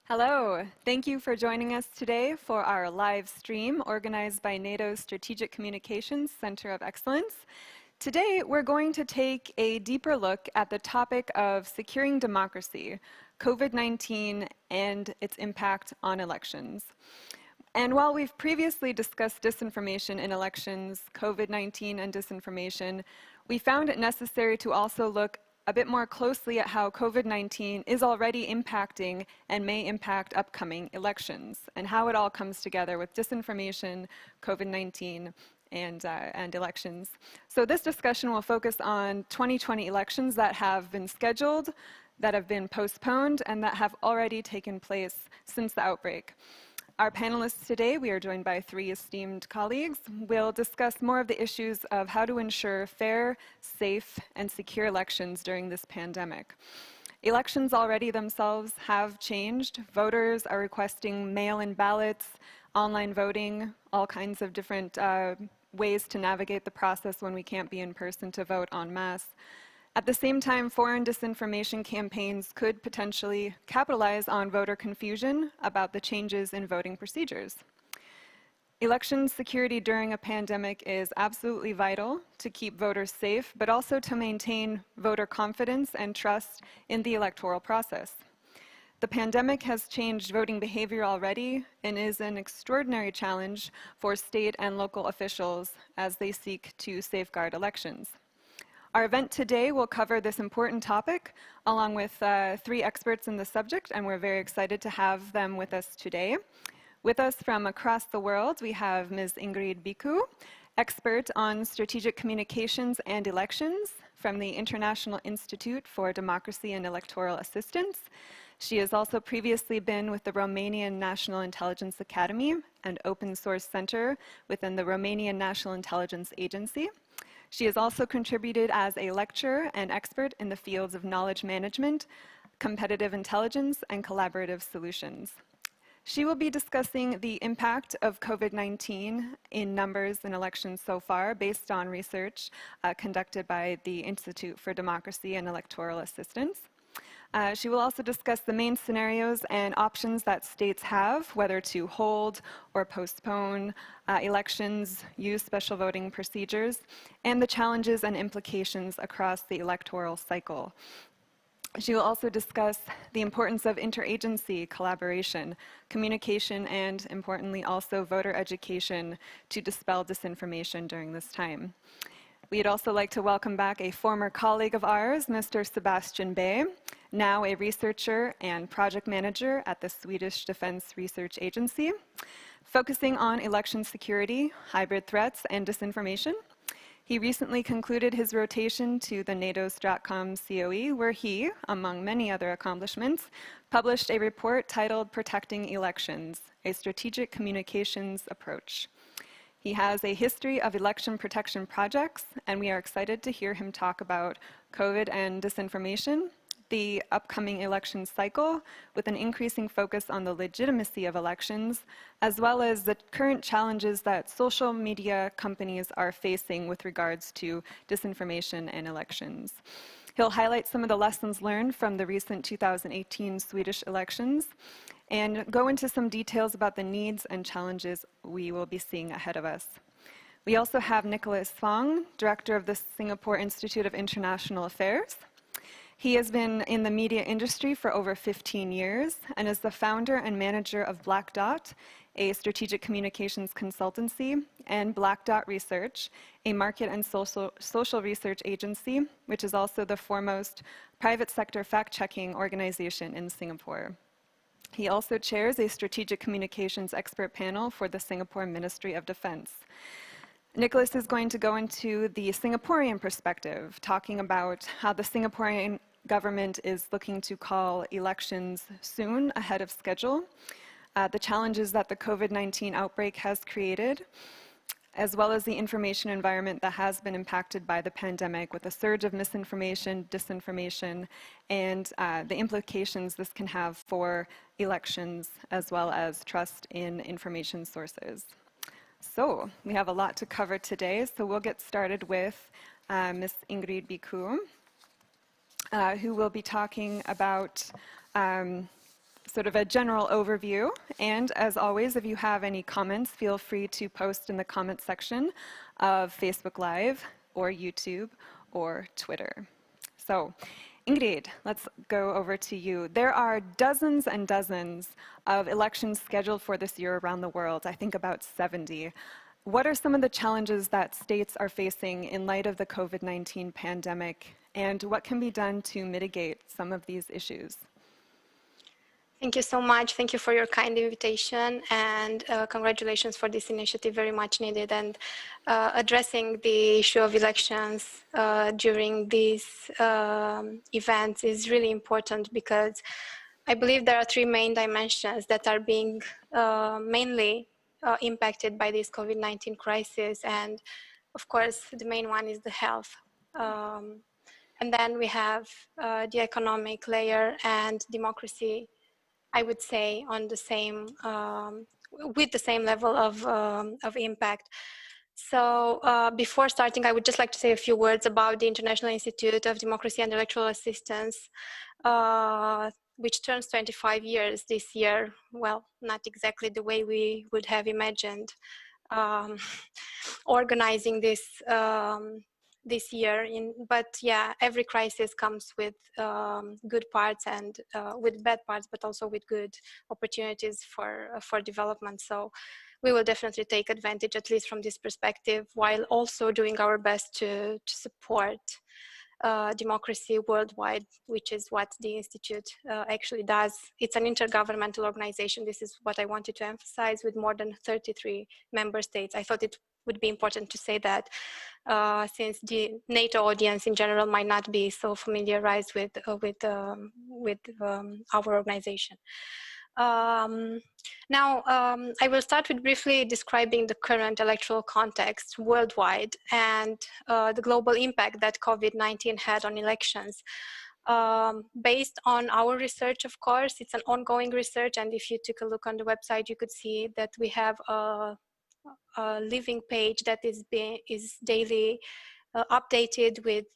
Hello, thank you for joining us today for our live stream organized by NATO's Strategic Communications Center of Excellence. Today, we're going to take a deeper look at the topic of securing democracy, COVID-19 and its impact on elections. And while we've previously discussed disinformation in elections, COVID-19 and disinformation, we found it necessary to also look a bit more closely at how COVID-19 is already impacting and may impact upcoming elections, and how it all comes together with disinformation, COVID-19, and elections. So this discussion will focus on 2020 elections that have been scheduled, that have been postponed, and that have already taken place since the outbreak. Our panelists today, we are joined by three esteemed colleagues, will discuss more of the issues of how to ensure fair, safe, and secure elections during this pandemic. Elections already themselves have changed. Voters are requesting mail-in ballots, online voting, all kinds of different ways to navigate the process when we can't be in person to vote en masse. At the same time, foreign disinformation campaigns could potentially capitalize on voter confusion about the changes in voting procedures. Election security during a pandemic is absolutely vital to keep voters safe, but also to maintain voter confidence and trust in the electoral process. The pandemic has changed voting behavior already and is an extraordinary challenge for state and local officials as they seek to safeguard elections. Our event today will cover this important topic along with three experts in the subject, and we're very excited to have them with us today. With us from across the world, we have Ms. Ingrid Bicu, expert on strategic communications and elections from the International Institute for Democracy and Electoral Assistance. She has also previously been with the Romanian National Intelligence Academy and Open Source Center within the Romanian National Intelligence Agency. She has also contributed as a lecturer and expert in the fields of knowledge management, competitive intelligence, and collaborative solutions. She will be discussing the impact of COVID-19 in numbers in elections so far based on research conducted by the Institute for Democracy and Electoral Assistance. She will also discuss the main scenarios and options that states have, whether to hold or postpone elections, use special voting procedures, and the challenges and implications across the electoral cycle. She will also discuss the importance of interagency collaboration, communication, and importantly also voter education to dispel disinformation during this time. We'd also like to welcome back a former colleague of ours, Mr. Sebastian, now a researcher and project manager at the Swedish Defense Research Agency, focusing on election security, hybrid threats, and disinformation. He recently concluded his rotation to the NATO StratCom COE, where he, among many other accomplishments, published a report titled Protecting Elections, a Strategic Communications Approach. He has a history of election protection projects, and we are excited to hear him talk about COVID and disinformation, the upcoming election cycle with an increasing focus on the legitimacy of elections, as well as the current challenges that social media companies are facing with regards to disinformation and elections. He'll highlight some of the lessons learned from the recent 2018 Swedish elections and go into some details about the needs and challenges we will be seeing ahead of us. We also have Nicholas Fang, director of the Singapore Institute of International Affairs. He has been in the media industry for over 15 years and is the founder and manager of Black Dot, a strategic communications consultancy, and Black Dot Research, a market and social research agency, which is also the foremost private sector fact-checking organization in Singapore. He also chairs a strategic communications expert panel for the Singapore Ministry of Defense. Nicholas is going to go into the Singaporean perspective, talking about how the Singaporean government is looking to call elections soon ahead of schedule, the challenges that the COVID-19 outbreak has created, as well as the information environment that has been impacted by the pandemic with a surge of misinformation, disinformation, and the implications this can have for elections, as well as trust in information sources. So we have a lot to cover today, so we'll get started with Ms. Ingrid Bicu, who will be talking about sort of a general overview. And as always, if you have any comments, feel free to post in the comment section of Facebook Live or YouTube or Twitter. So, Ingrid, let's go over to you. There are dozens and dozens of elections scheduled for this year around the world, I think about 70. What are some of the challenges that states are facing in light of the COVID-19 pandemic, and what can be done to mitigate some of these issues? Thank you so much. Thank you for your kind invitation, and congratulations for this initiative, very much needed. And addressing the issue of elections during these events is really important, because I believe there are three main dimensions that are being mainly impacted by this COVID-19 crisis. And of course, the main one is the health. And then we have the economic layer and democracy, I would say, on the same, with the same level of impact. So before starting, I would just like to say a few words about the International Institute of Democracy and Electoral Assistance, which turns 25 years this year. Well, not exactly the way we would have imagined organizing this this year, but yeah, every crisis comes with good parts and with bad parts, but also with good opportunities for development. So we will definitely take advantage, at least from this perspective, while also doing our best to support democracy worldwide, which is what the Institute actually does. It's an intergovernmental organization. This is what I wanted to emphasize, with more than 33 member states. I thought it would be important to say that, since the NATO audience in general might not be so familiarized with our organization. Now, I will start with briefly describing the current electoral context worldwide and the global impact that COVID-19 had on elections. Based on our research, of course, it's an ongoing research, and if you took a look on the website, you could see that we have a living page that is daily updated with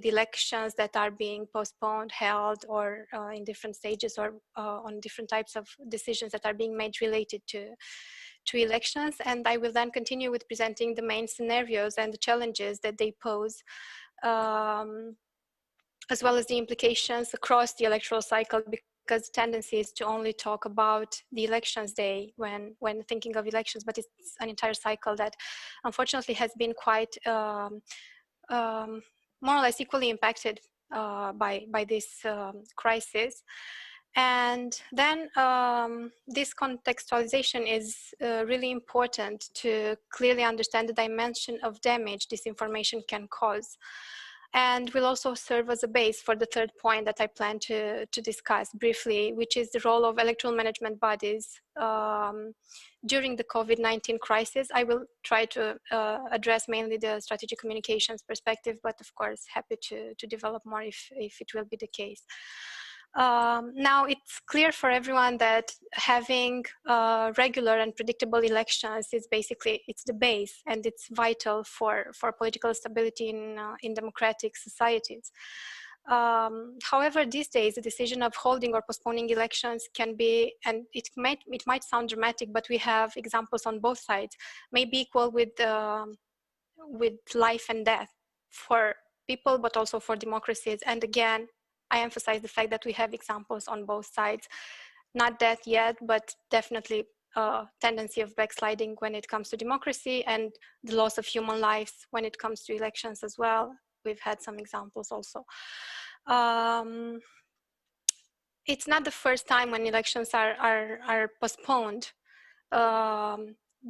elections that are being postponed, held, or in different stages, or on different types of decisions that are being made related to elections. And I will then continue with presenting the main scenarios and the challenges that they pose, as well as the implications across the electoral cycle, because the tendency is to only talk about the elections day when thinking of elections, but it's an entire cycle that unfortunately has been quite more or less equally impacted by this crisis. And then this contextualization is really important to clearly understand the dimension of damage disinformation can cause, and will also serve as a base for the third point that I plan to discuss briefly, which is the role of electoral management bodies during the COVID-19 crisis. I will try to address mainly the strategic communications perspective, but of course, happy to develop more if it will be the case. Now, it's clear for everyone that having regular and predictable elections is basically, it's the base, and it's vital for political stability in democratic societies. However, these days, the decision of holding or postponing elections can be, and it might sound dramatic, but we have examples on both sides, may be equal with life and death for people, but also for democracies. And again, I emphasize the fact that we have examples on both sides, not death yet, but definitely a tendency of backsliding when it comes to democracy, and the loss of human lives when it comes to elections as well. We've had some examples also. It's not the first time when elections are postponed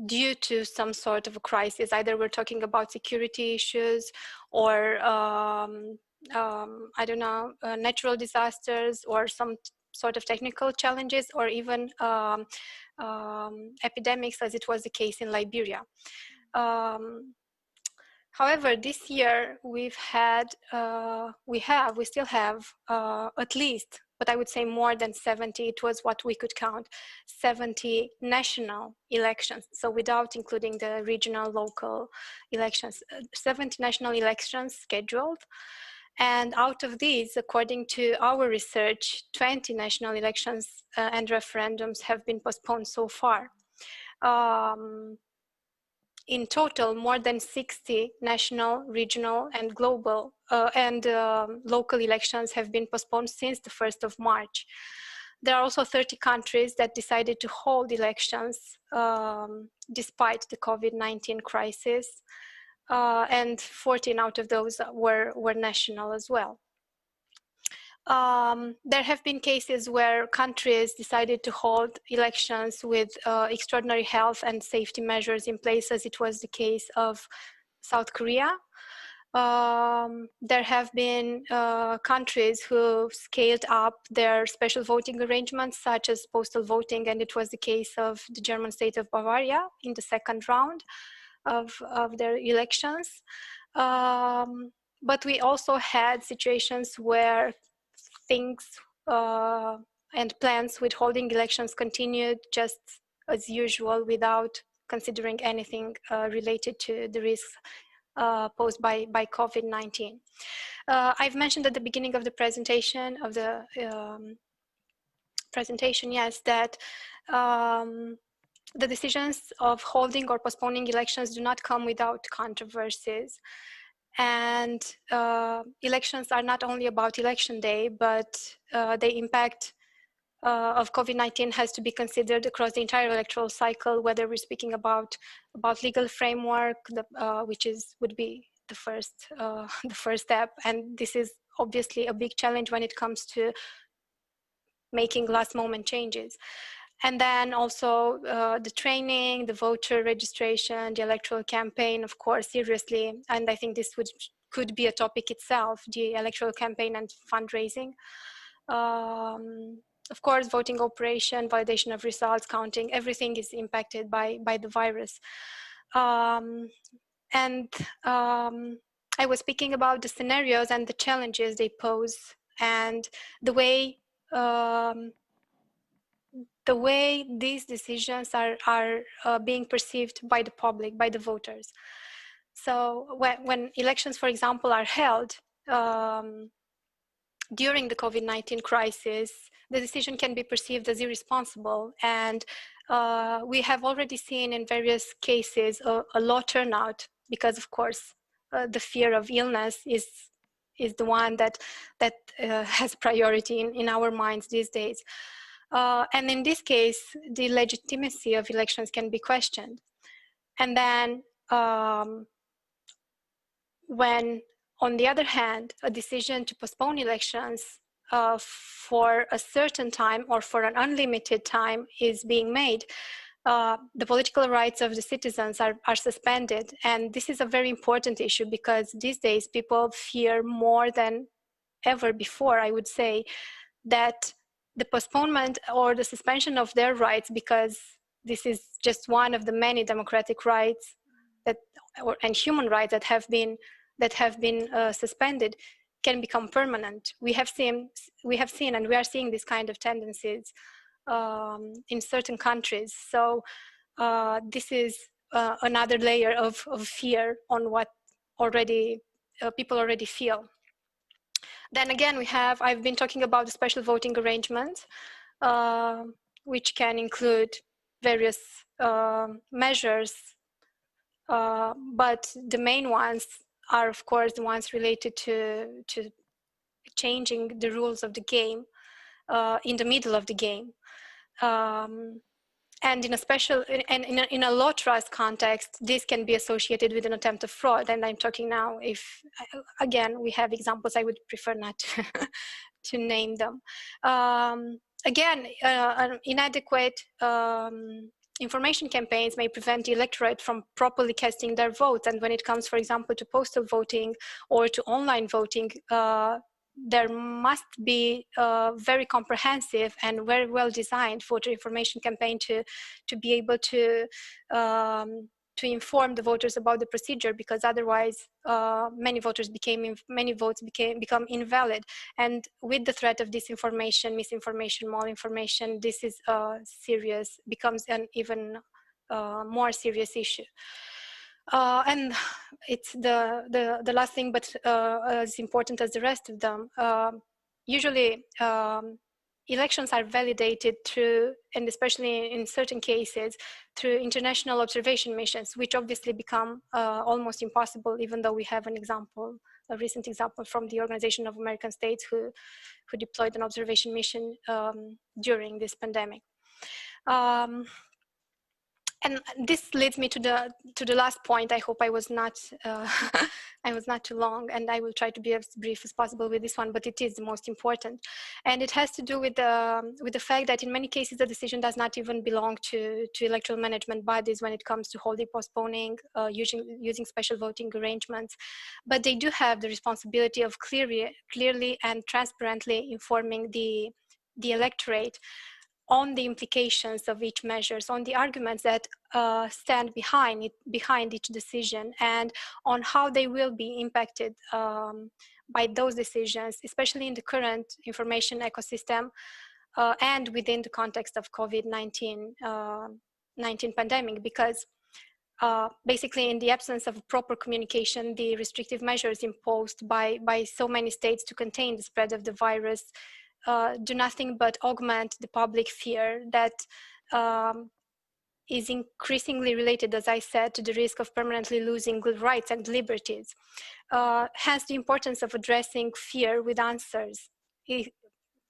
due to some sort of a crisis. Either we're talking about security issues, or I don't know, natural disasters, or some sort of technical challenges, or even epidemics, as it was the case in Liberia. However, this year we still have at least, but I would say more than 70, it was what we could count, 70 national elections. So without including the regional, local elections, 70 national elections scheduled. And out of these, according to our research, 20 national elections and referendums have been postponed so far. In total, more than 60 national, regional, and global local elections have been postponed since the 1st of March. There are also 30 countries that decided to hold elections despite the COVID-19 crisis, and 14 out of those were national as well. There have been cases where countries decided to hold elections with extraordinary health and safety measures in place, as it was the case of South Korea. There have been countries who scaled up their special voting arrangements, such as postal voting, and it was the case of the German state of Bavaria in the second round of their elections. But we also had situations where things and plans with holding elections continued just as usual without considering anything related to the risks posed by COVID-19. I've mentioned at the beginning of the presentation yes, that the decisions of holding or postponing elections do not come without controversies. And elections are not only about election day, but the impact of COVID-19 has to be considered across the entire electoral cycle, whether we're speaking about legal framework, which would be the first step. And this is obviously a big challenge when it comes to making last moment changes. And then also the training, the voter registration, the electoral campaign, of course, seriously. And I think this could be a topic itself, the electoral campaign and fundraising. Of course, voting operation, validation of results, counting, everything is impacted by the virus. I was speaking about the scenarios and the challenges they pose, and the way these decisions are being perceived by the public, by the voters. So when elections, for example, are held during the COVID-19 crisis, the decision can be perceived as irresponsible. And we have already seen in various cases a low turnout because, of course, the fear of illness is the one that has priority in our minds these days. And in this case, the legitimacy of elections can be questioned. And then when, on the other hand, a decision to postpone elections for a certain time or for an unlimited time is being made, the political rights of the citizens are suspended. And this is a very important issue because these days people fear more than ever before, I would say, that the postponement or the suspension of their rights, because this is just one of the many democratic rights and human rights that have been suspended, can become permanent. We have seen and we are seeing this kind of tendencies in certain countries. So this is another layer of fear on what people already feel. Then again, I've been talking about the special voting arrangements, which can include various measures, but the main ones are, of course, the ones related to changing the rules of the game in the middle of the game. And in a low trust context, this can be associated with an attempt of fraud. And I'm talking now, if again we have examples, I would prefer not to name them. Again, inadequate information campaigns may prevent the electorate from properly casting their votes. And when it comes, for example, to postal voting or to online voting, there must be a very comprehensive and very well designed voter information campaign to be able to inform the voters about the procedure, because otherwise many votes become invalid. And with the threat of disinformation, misinformation, malinformation, this is becomes an even more serious issue. And it's the last thing, but as important as the rest of them. Usually, elections are validated through, and especially in certain cases, through international observation missions, which obviously become almost impossible, even though we have an example, a recent example from the Organization of American States who deployed an observation mission during this pandemic. And this leads me to the last point. I hope I was not I was not too long, and I will try to be as brief as possible with this one, but it is the most important. And it has to do with the fact that in many cases the decision does not even belong to electoral management bodies when it comes to holding, postponing, using special voting arrangements, but they do have the responsibility of clearly and transparently informing the electorate on the implications of each measures, on the arguments that stand behind each decision, and on how they will be impacted by those decisions, especially in the current information ecosystem and within the context of COVID-19 pandemic, because basically in the absence of proper communication, the restrictive measures imposed by so many states to contain the spread of the virus do nothing but augment the public fear that is increasingly related, as I said, to the risk of permanently losing good rights and liberties. Hence the importance of addressing fear with answers.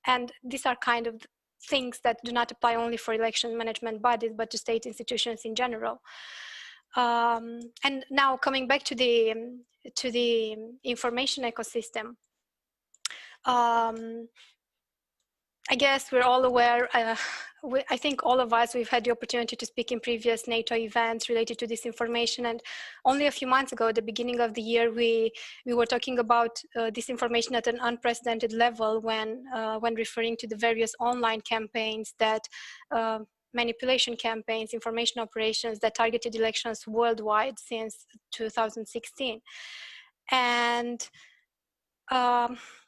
And these are kind of things that do not apply only for election management bodies, but to state institutions in general. And now coming back to the information ecosystem, I guess we're all aware, I think all of us, we've had the opportunity to speak in previous NATO events related to this information. And only a few months ago, at the beginning of the year, we were talking about disinformation at an unprecedented level when referring to the various online campaigns that manipulation campaigns, information operations that targeted elections worldwide since 2016. And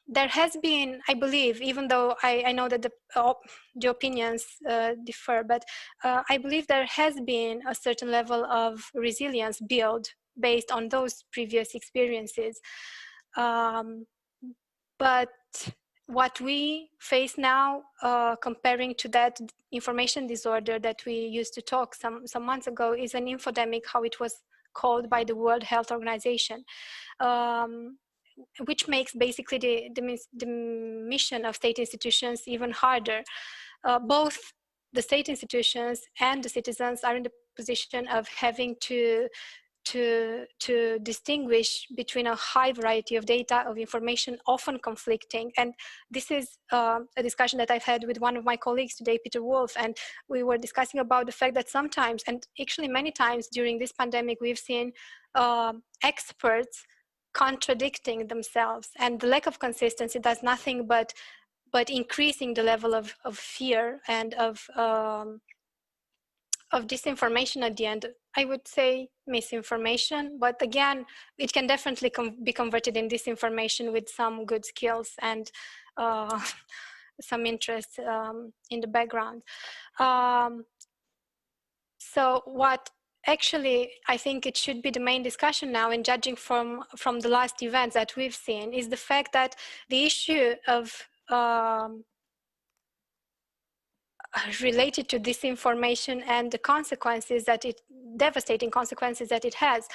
there has been, I believe, even though I know that the opinions differ, but I believe there has been a certain level of resilience built based on those previous experiences. But what we face now, comparing to that information disorder that we used to talk some months ago, is an infodemic, how it was called by the World Health Organization. Which makes basically the mission of state institutions even harder. Both the state institutions and the citizens are in the position of having to distinguish between a high variety of data, of information, often conflicting. And this is a discussion that I've had with one of my colleagues today, Peter Wolf, and we were discussing about the fact that sometimes, and actually many times during this pandemic, we've seen experts contradicting themselves, and the lack of consistency does nothing but increasing the level of fear and of disinformation at the end. I would say misinformation, but again, it can definitely be converted in disinformation with some good skills and some interest in the background. So what actually, I think it should be the main discussion now, and judging from the last events that we've seen, is the fact that the issue of related to disinformation and the consequences that devastating consequences that it has,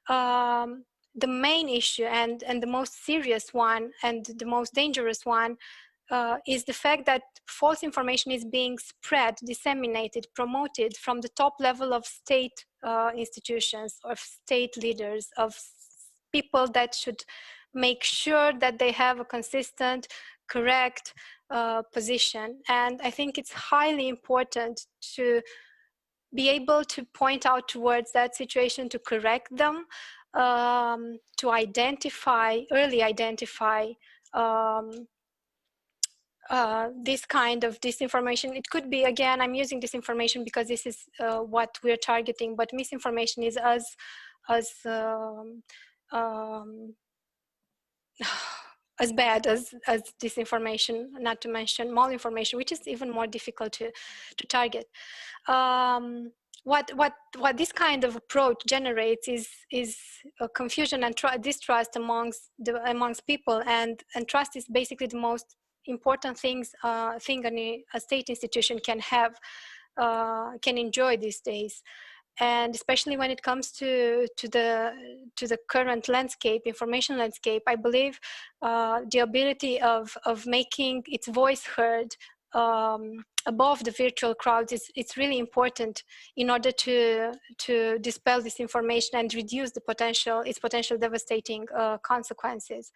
the main issue and the most serious one and the most dangerous one is the fact that false information is being spread, disseminated, promoted from the top level of state institutions, of state leaders, of people that should make sure that they have a consistent, correct position. And I think it's highly important to be able to point out towards that situation, to correct them, to early identify this kind of disinformation. It could be, again, I'm using disinformation because this is what we're targeting, but misinformation is as bad as disinformation, not to mention malinformation, which is even more difficult to target. what this kind of approach generates is a confusion and distrust amongst people, and trust is basically the most important thing a state institution can have, can enjoy these days. And especially when it comes to the current landscape, information landscape, I believe the ability of making its voice heard above the virtual crowds it's really important in order to dispel this information and reduce its potential devastating consequences.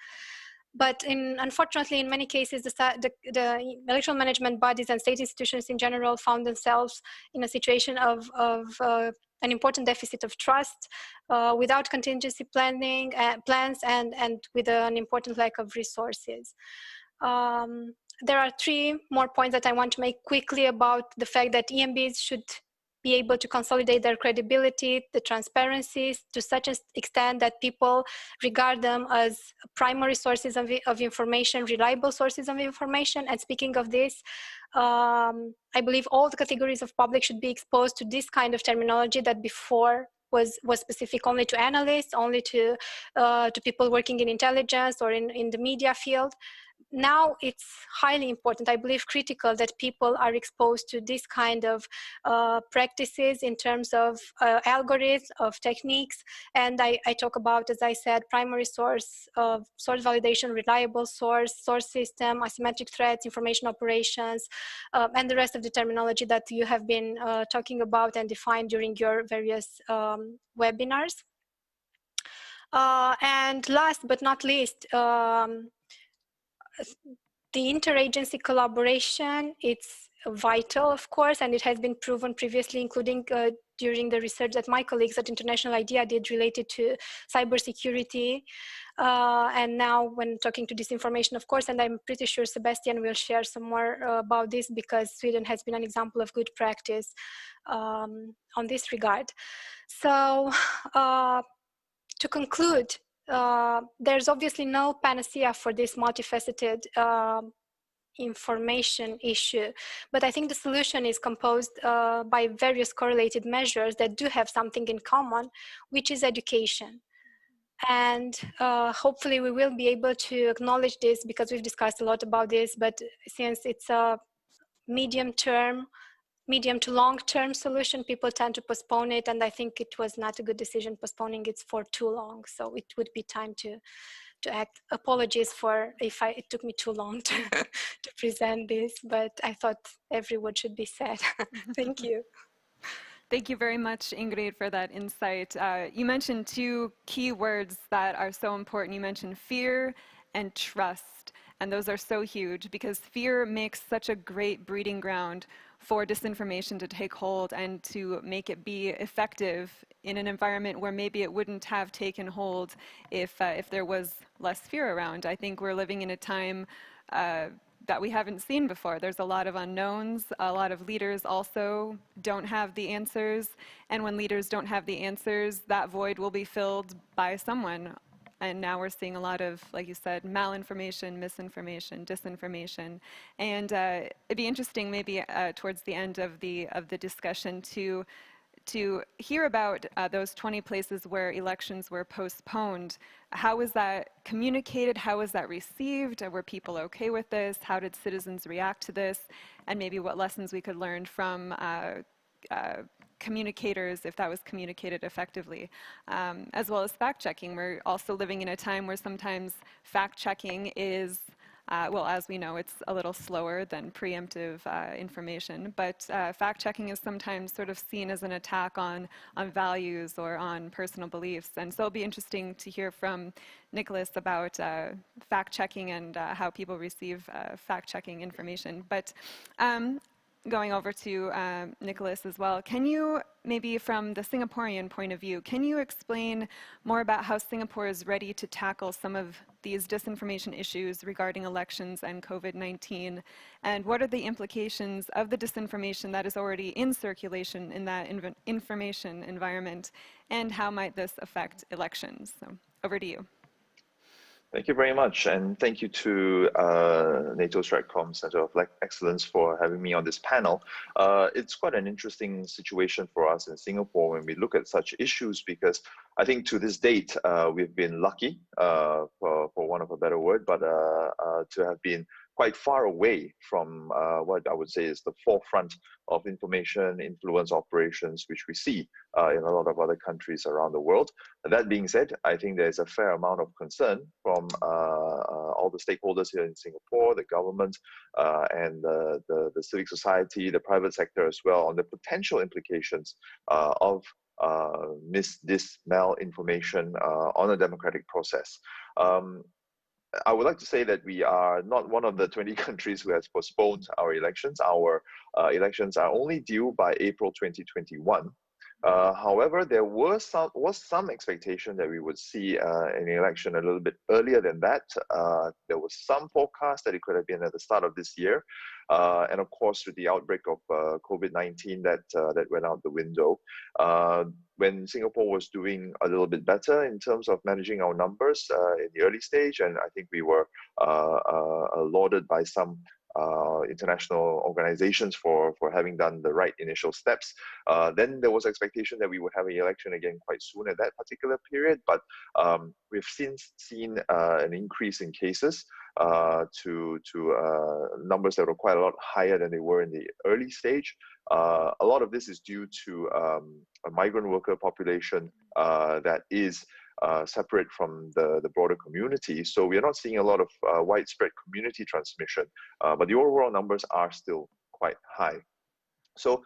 But unfortunately, in many cases, the electoral management bodies and state institutions in general found themselves in a situation of an important deficit of trust, without contingency plans, and with an important lack of resources. There are 3 more points that I want to make quickly about the fact that EMBs should be able to consolidate their credibility, the transparencies, to such an extent that people regard them as primary sources of information, reliable sources of information. And speaking of this, I believe all the categories of public should be exposed to this kind of terminology that before was specific only to analysts, only to people working in intelligence or in the media field. Now it's highly important, I believe critical, that people are exposed to this kind of practices in terms of algorithms, of techniques. And I talk about, as I said, primary source validation, reliable source system, asymmetric threats, information operations, and the rest of the terminology that you have been talking about and defined during your various webinars. And last but not least, the interagency collaboration, it's vital, of course, and it has been proven previously, including during the research that my colleagues at International IDEA did related to cybersecurity. And now when talking to disinformation, of course, and I'm pretty sure Sebastian will share some more about this, because Sweden has been an example of good practice on this regard. So to conclude, there's obviously no panacea for this multifaceted information issue, but I think the solution is composed by various correlated measures that do have something in common, which is education. And hopefully we will be able to acknowledge this, because we've discussed a lot about this, but since it's a medium to long-term solution, people tend to postpone it, and I think it was not a good decision postponing it for too long. So it would be time to act. Apologies for if it took me too long to present this, but I thought every word should be said. Thank you. Thank you very much, Ingrid, for that insight. You mentioned 2 key words that are so important. You mentioned fear and trust, and those are so huge, because fear makes such a great breeding ground for disinformation to take hold and to make it be effective in an environment where maybe it wouldn't have taken hold if there was less fear around. I think we're living in a time that we haven't seen before. There's a lot of unknowns. A lot of leaders also don't have the answers. And when leaders don't have the answers, that void will be filled by someone. And now we're seeing a lot of, like you said, malinformation, misinformation, disinformation. And it'd be interesting maybe towards the end of the discussion to hear about those 20 places where elections were postponed. How was that communicated? How was that received? Were people okay with this? How did citizens react to this? And maybe what lessons we could learn from communicators, if that was communicated effectively, as well as fact-checking. We're also living in a time where sometimes fact-checking is, well, as we know, it's a little slower than preemptive information, but fact-checking is sometimes sort of seen as an attack on values or on personal beliefs. And so it'll be interesting to hear from Nicholas about fact-checking and how people receive fact-checking information. But going over to Nicholas as well, can you, maybe from the Singaporean point of view, can you explain more about how Singapore is ready to tackle some of these disinformation issues regarding elections and COVID-19? And what are the implications of the disinformation that is already in circulation in that information environment? And how might this affect elections? So over to you. Thank you very much, and thank you to NATO StratCom Center of Excellence for having me on this panel. It's quite an interesting situation for us in Singapore when we look at such issues, because I think to this date, we've been lucky, for want of a better word, but to have been quite far away from what I would say is the forefront of information influence operations, which we see in a lot of other countries around the world. That being said, I think there's a fair amount of concern from all the stakeholders here in Singapore, the government, and the civic society, the private sector as well, on the potential implications of malinformation on a democratic process. I would like to say that we are not one of the 20 countries who has postponed our elections. Our elections are only due by April 2021. However, there was some expectation that we would see an election a little bit earlier than that. There was some forecast that it could have been at the start of this year. And of course, with the outbreak of COVID-19, that went out the window. When Singapore was doing a little bit better in terms of managing our numbers in the early stage, and I think we were lauded by some international organizations for having done the right initial steps. Then there was expectation that we would have an election again quite soon at that particular period, but we've since seen an increase in cases to numbers that were quite a lot higher than they were in the early stage. A lot of this is due to a migrant worker population that is separate from the broader community. So we are not seeing a lot of widespread community transmission, but the overall numbers are still quite high. So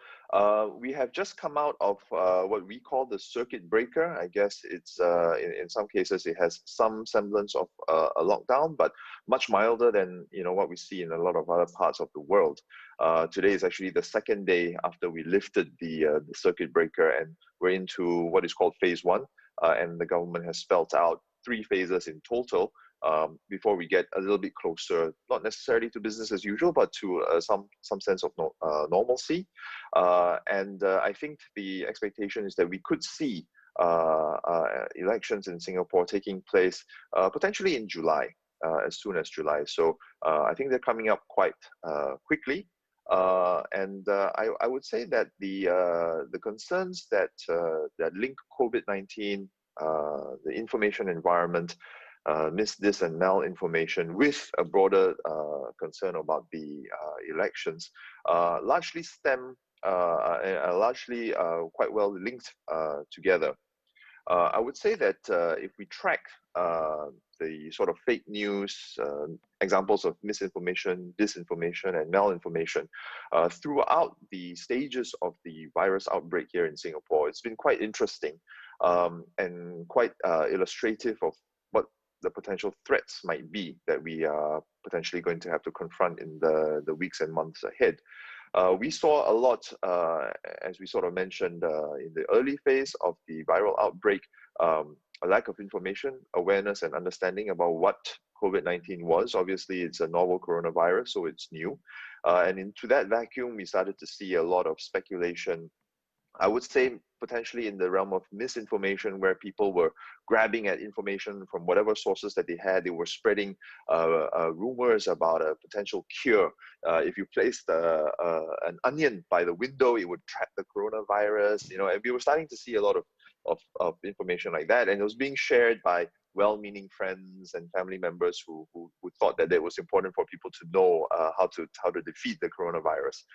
we have just come out of what we call the circuit breaker. I guess it's in some cases it has some semblance of a lockdown, but much milder than what we see in a lot of other parts of the world. Today is actually the second day after we lifted the circuit breaker, and we're into what is called phase 1, and the government has spelled out 3 phases in total. Before we get a little bit closer, not necessarily to business as usual, but to some sense of normalcy. And I think the expectation is that we could see elections in Singapore taking place potentially in July, as soon as July. So I think they're coming up quite quickly. And I would say that the concerns that link COVID-19, the information environment, dis and malinformation, with a broader concern about the elections, largely stem, largely quite well linked together. I would say that if we track the sort of fake news, examples of misinformation, disinformation, and malinformation throughout the stages of the virus outbreak here in Singapore, it's been quite interesting and quite illustrative of what the potential threats might be that we are potentially going to have to confront in the weeks and months ahead. We saw a lot, as we sort of mentioned in the early phase of the viral outbreak, a lack of information, awareness, and understanding about what COVID-19 was. Obviously, it's a novel coronavirus, so it's new. And into that vacuum, we started to see a lot of speculation, I would say potentially in the realm of misinformation, where people were grabbing at information from whatever sources that they had. They were spreading rumors about a potential cure. If you placed an onion by the window, it would trap the coronavirus, and we were starting to see a lot of information like that. And it was being shared by well-meaning friends and family members who thought that it was important for people to know how to defeat the coronavirus.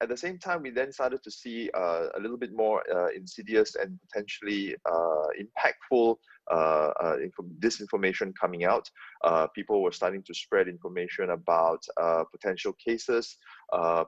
At the same time, we then started to see a little bit more insidious and potentially impactful disinformation coming out. People were starting to spread information about potential cases,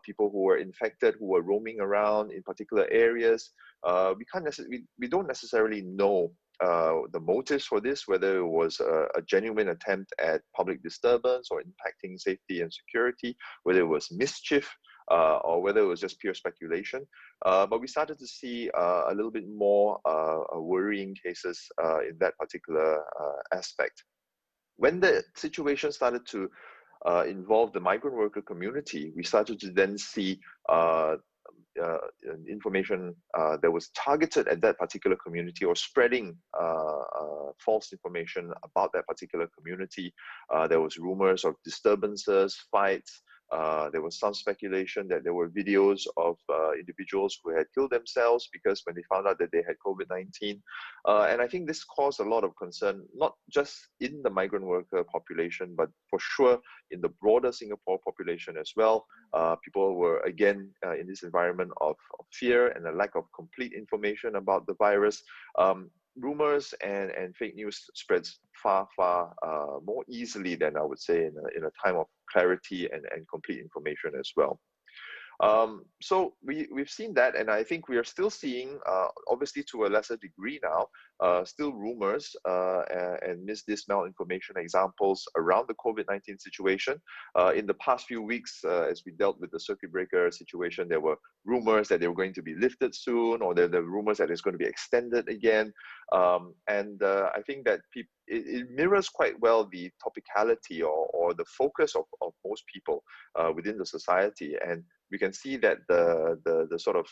people who were infected, who were roaming around in particular areas. We don't necessarily know the motives for this, whether it was a genuine attempt at public disturbance or impacting safety and security, whether it was mischief, or whether it was just pure speculation. But we started to see a little bit more worrying cases in that particular aspect. When the situation started to involve the migrant worker community, we started to then see information that was targeted at that particular community or spreading false information about that particular community. There was rumors of disturbances, fights. There was some speculation that there were videos of individuals who had killed themselves because when they found out that they had COVID-19. And I think this caused a lot of concern, not just in the migrant worker population, but for sure in the broader Singapore population as well. People were again in this environment of fear and a lack of complete information about the virus. Rumors and fake news spreads far more easily than I would say in a time of clarity and complete information as well. So we've seen that, and I think we are still seeing, obviously to a lesser degree now, still rumors and malinformation examples around the COVID-19 situation. In the past few weeks, as we dealt with the circuit breaker situation, there were rumors that they were going to be lifted soon, or there were rumors that it's going to be extended again. I think that it mirrors quite well the topicality or the focus of most people within the society. And we can see that the sort of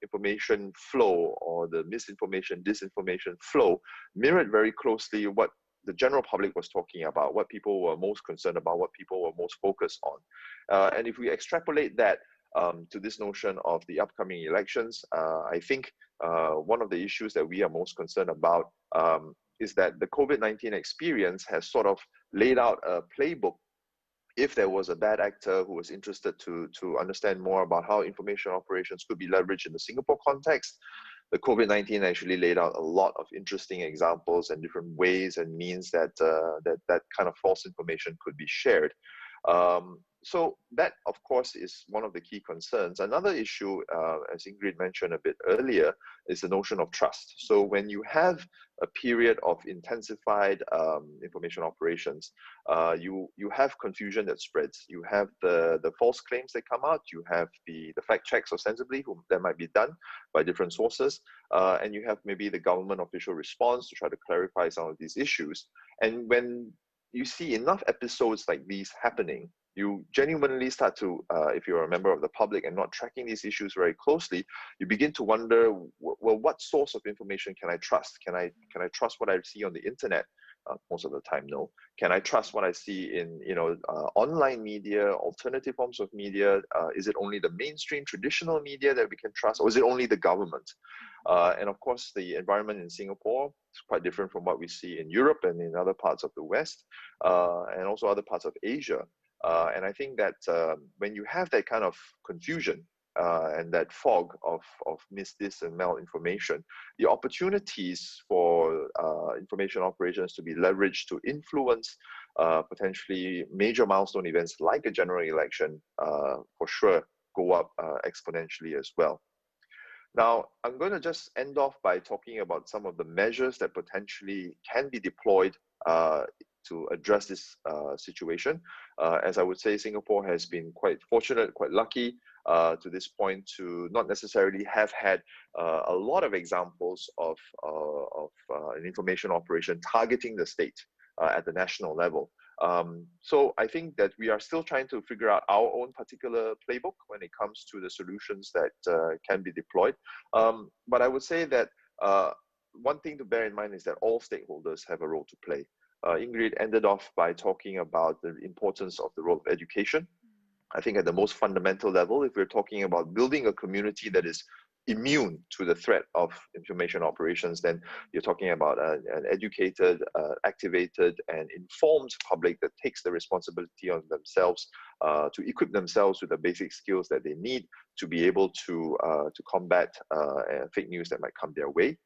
information flow or the misinformation, disinformation flow mirrored very closely what the general public was talking about, what people were most concerned about, what people were most focused on. And if we extrapolate that to this notion of the upcoming elections, I think one of the issues that we are most concerned about is that the COVID-19 experience has sort of laid out a playbook. If there was a bad actor who was interested to understand more about how information operations could be leveraged in the Singapore context, the COVID-19 actually laid out a lot of interesting examples and different ways and means that that kind of false information could be shared. So that, of course, is one of the key concerns. Another issue, as Ingrid mentioned a bit earlier, is the notion of trust. So when you have a period of intensified information operations, you have confusion that spreads. You have the false claims that come out. You have the fact checks, ostensibly, that might be done by different sources. And you have maybe the government official response to try to clarify some of these issues. And when you see enough episodes like these happening, you genuinely start to, if you're a member of the public and not tracking these issues very closely, you begin to wonder, well, what source of information can I trust? Can I trust what I see on the internet? Most of the time, no. Can I trust what I see in online media, alternative forms of media? Is it only the mainstream traditional media that we can trust, or is it only the government? And of course, the environment in Singapore is quite different from what we see in Europe and in other parts of the West, and also other parts of Asia. And I think that when you have that kind of confusion and that fog of dis and malinformation, the opportunities for information operations to be leveraged to influence potentially major milestone events like a general election for sure go up exponentially as well. Now, I'm going to just end off by talking about some of the measures that potentially can be deployed to address this situation. As I would say, Singapore has been quite fortunate, quite lucky to this point to not necessarily have had a lot of examples of an information operation targeting the state at the national level. So I think that we are still trying to figure out our own particular playbook when it comes to the solutions that can be deployed. But I would say that one thing to bear in mind is that all stakeholders have a role to play. Ingrid ended off by talking about the importance of the role of education. I think at the most fundamental level, if we're talking about building a community that is immune to the threat of information operations, then you're talking about an educated, activated, and informed public that takes the responsibility on themselves to equip themselves with the basic skills that they need to be able to combat fake news that might come their way.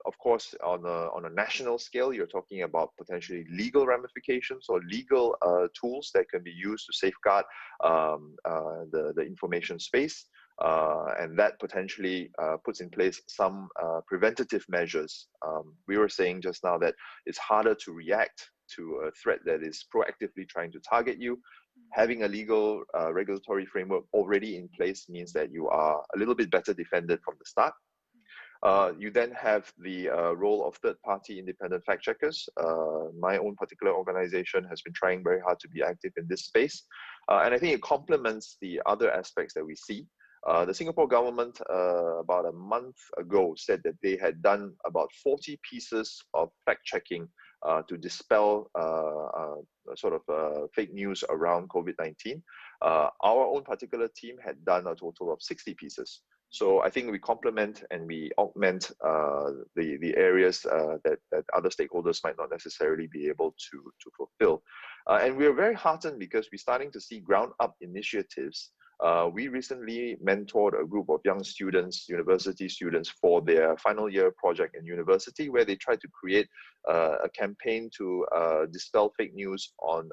Of course, on a national scale, you're talking about potentially legal ramifications or legal tools that can be used to safeguard the information space. And that potentially puts in place some preventative measures. We were saying just now that it's harder to react to a threat that is proactively trying to target you. Having a legal regulatory framework already in place means that you are a little bit better defended from the start. You then have the role of third-party independent fact-checkers. My own particular organization has been trying very hard to be active in this space. And I think it complements the other aspects that we see. The Singapore government, about a month ago, said that they had done about 40 pieces of fact-checking to dispel fake news around COVID-19. Our own particular team had done a total of 60 pieces. So I think we complement and we augment the areas that other stakeholders might not necessarily be able to fulfill. And we're very heartened because we're starting to see ground-up initiatives. We recently mentored a group of young students, university students, for their final year project in university, where they tried to create a campaign to dispel fake news on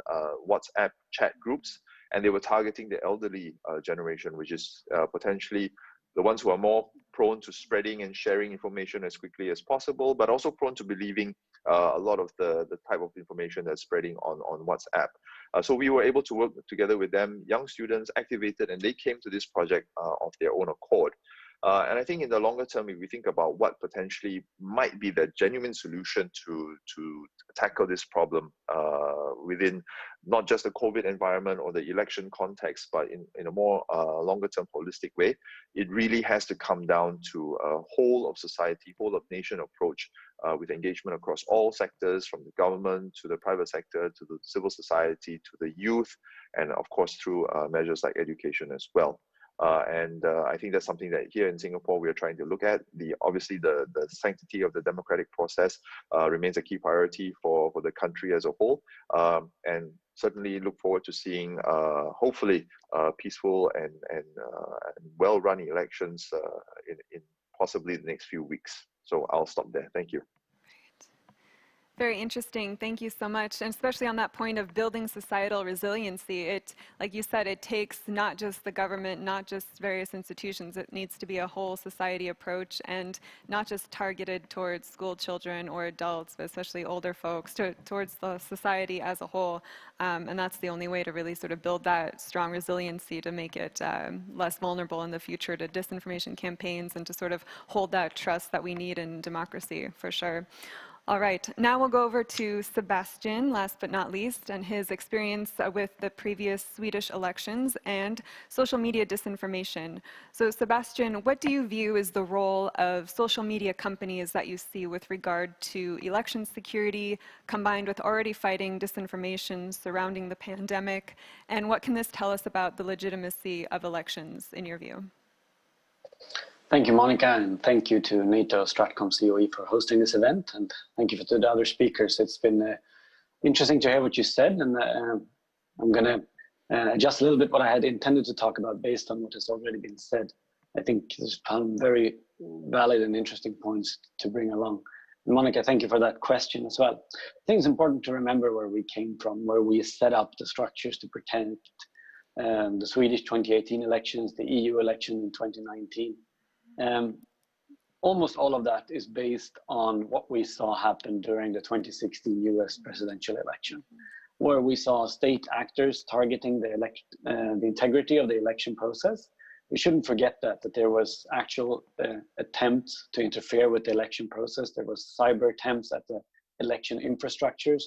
WhatsApp chat groups. And they were targeting the elderly generation, which is potentially the ones who are more prone to spreading and sharing information as quickly as possible, but also prone to believing a lot of the type of information that's spreading on WhatsApp. So we were able to work together with them, young students activated, and they came to this project of their own accord. And I think in the longer term, if we think about what potentially might be the genuine solution to tackle this problem within not just the COVID environment or the election context, but in a more longer term holistic way, it really has to come down to a whole of society, whole of nation approach with engagement across all sectors, from the government to the private sector, to the civil society, to the youth, and of course through measures like education as well. I think that's something that here in Singapore we are trying to look at. Obviously the sanctity of the democratic process remains a key priority for the country as a whole, and certainly look forward to seeing hopefully peaceful and well-run elections in possibly the next few weeks. So I'll stop there. Thank you. Very interesting. Thank you so much. And especially on that point of building societal resiliency, like you said, it takes not just the government, not just various institutions. It needs to be a whole society approach, and not just targeted towards school children or adults, but especially older folks, towards the society as a whole. And that's the only way to really sort of build that strong resiliency, to make it less vulnerable in the future to disinformation campaigns, and to sort of hold that trust that we need in democracy, for sure. All right, now we'll go over to Sebastian, last but not least, and his experience with the previous Swedish elections and social media disinformation. So Sebastian, what do you view as the role of social media companies that you see with regard to election security, combined with already fighting disinformation surrounding the pandemic? And what can this tell us about the legitimacy of elections, in your view? Thank you, Monika, and thank you to NATO StratCom COE for hosting this event, and thank you to the other speakers. It's been interesting to hear what you said, and I'm going to adjust a little bit what I had intended to talk about based on what has already been said. I think there's some very valid and interesting points to bring along. And Monika, thank you for that question as well. I think it's important to remember where we came from, where we set up the structures to protect the Swedish 2018 elections, the EU election in 2019. Almost all of that is based on what we saw happen during the 2016 US presidential election, where we saw state actors targeting the integrity of the election process. We shouldn't forget that there was actual attempts to interfere with the election process. There was cyber attempts at the election infrastructures.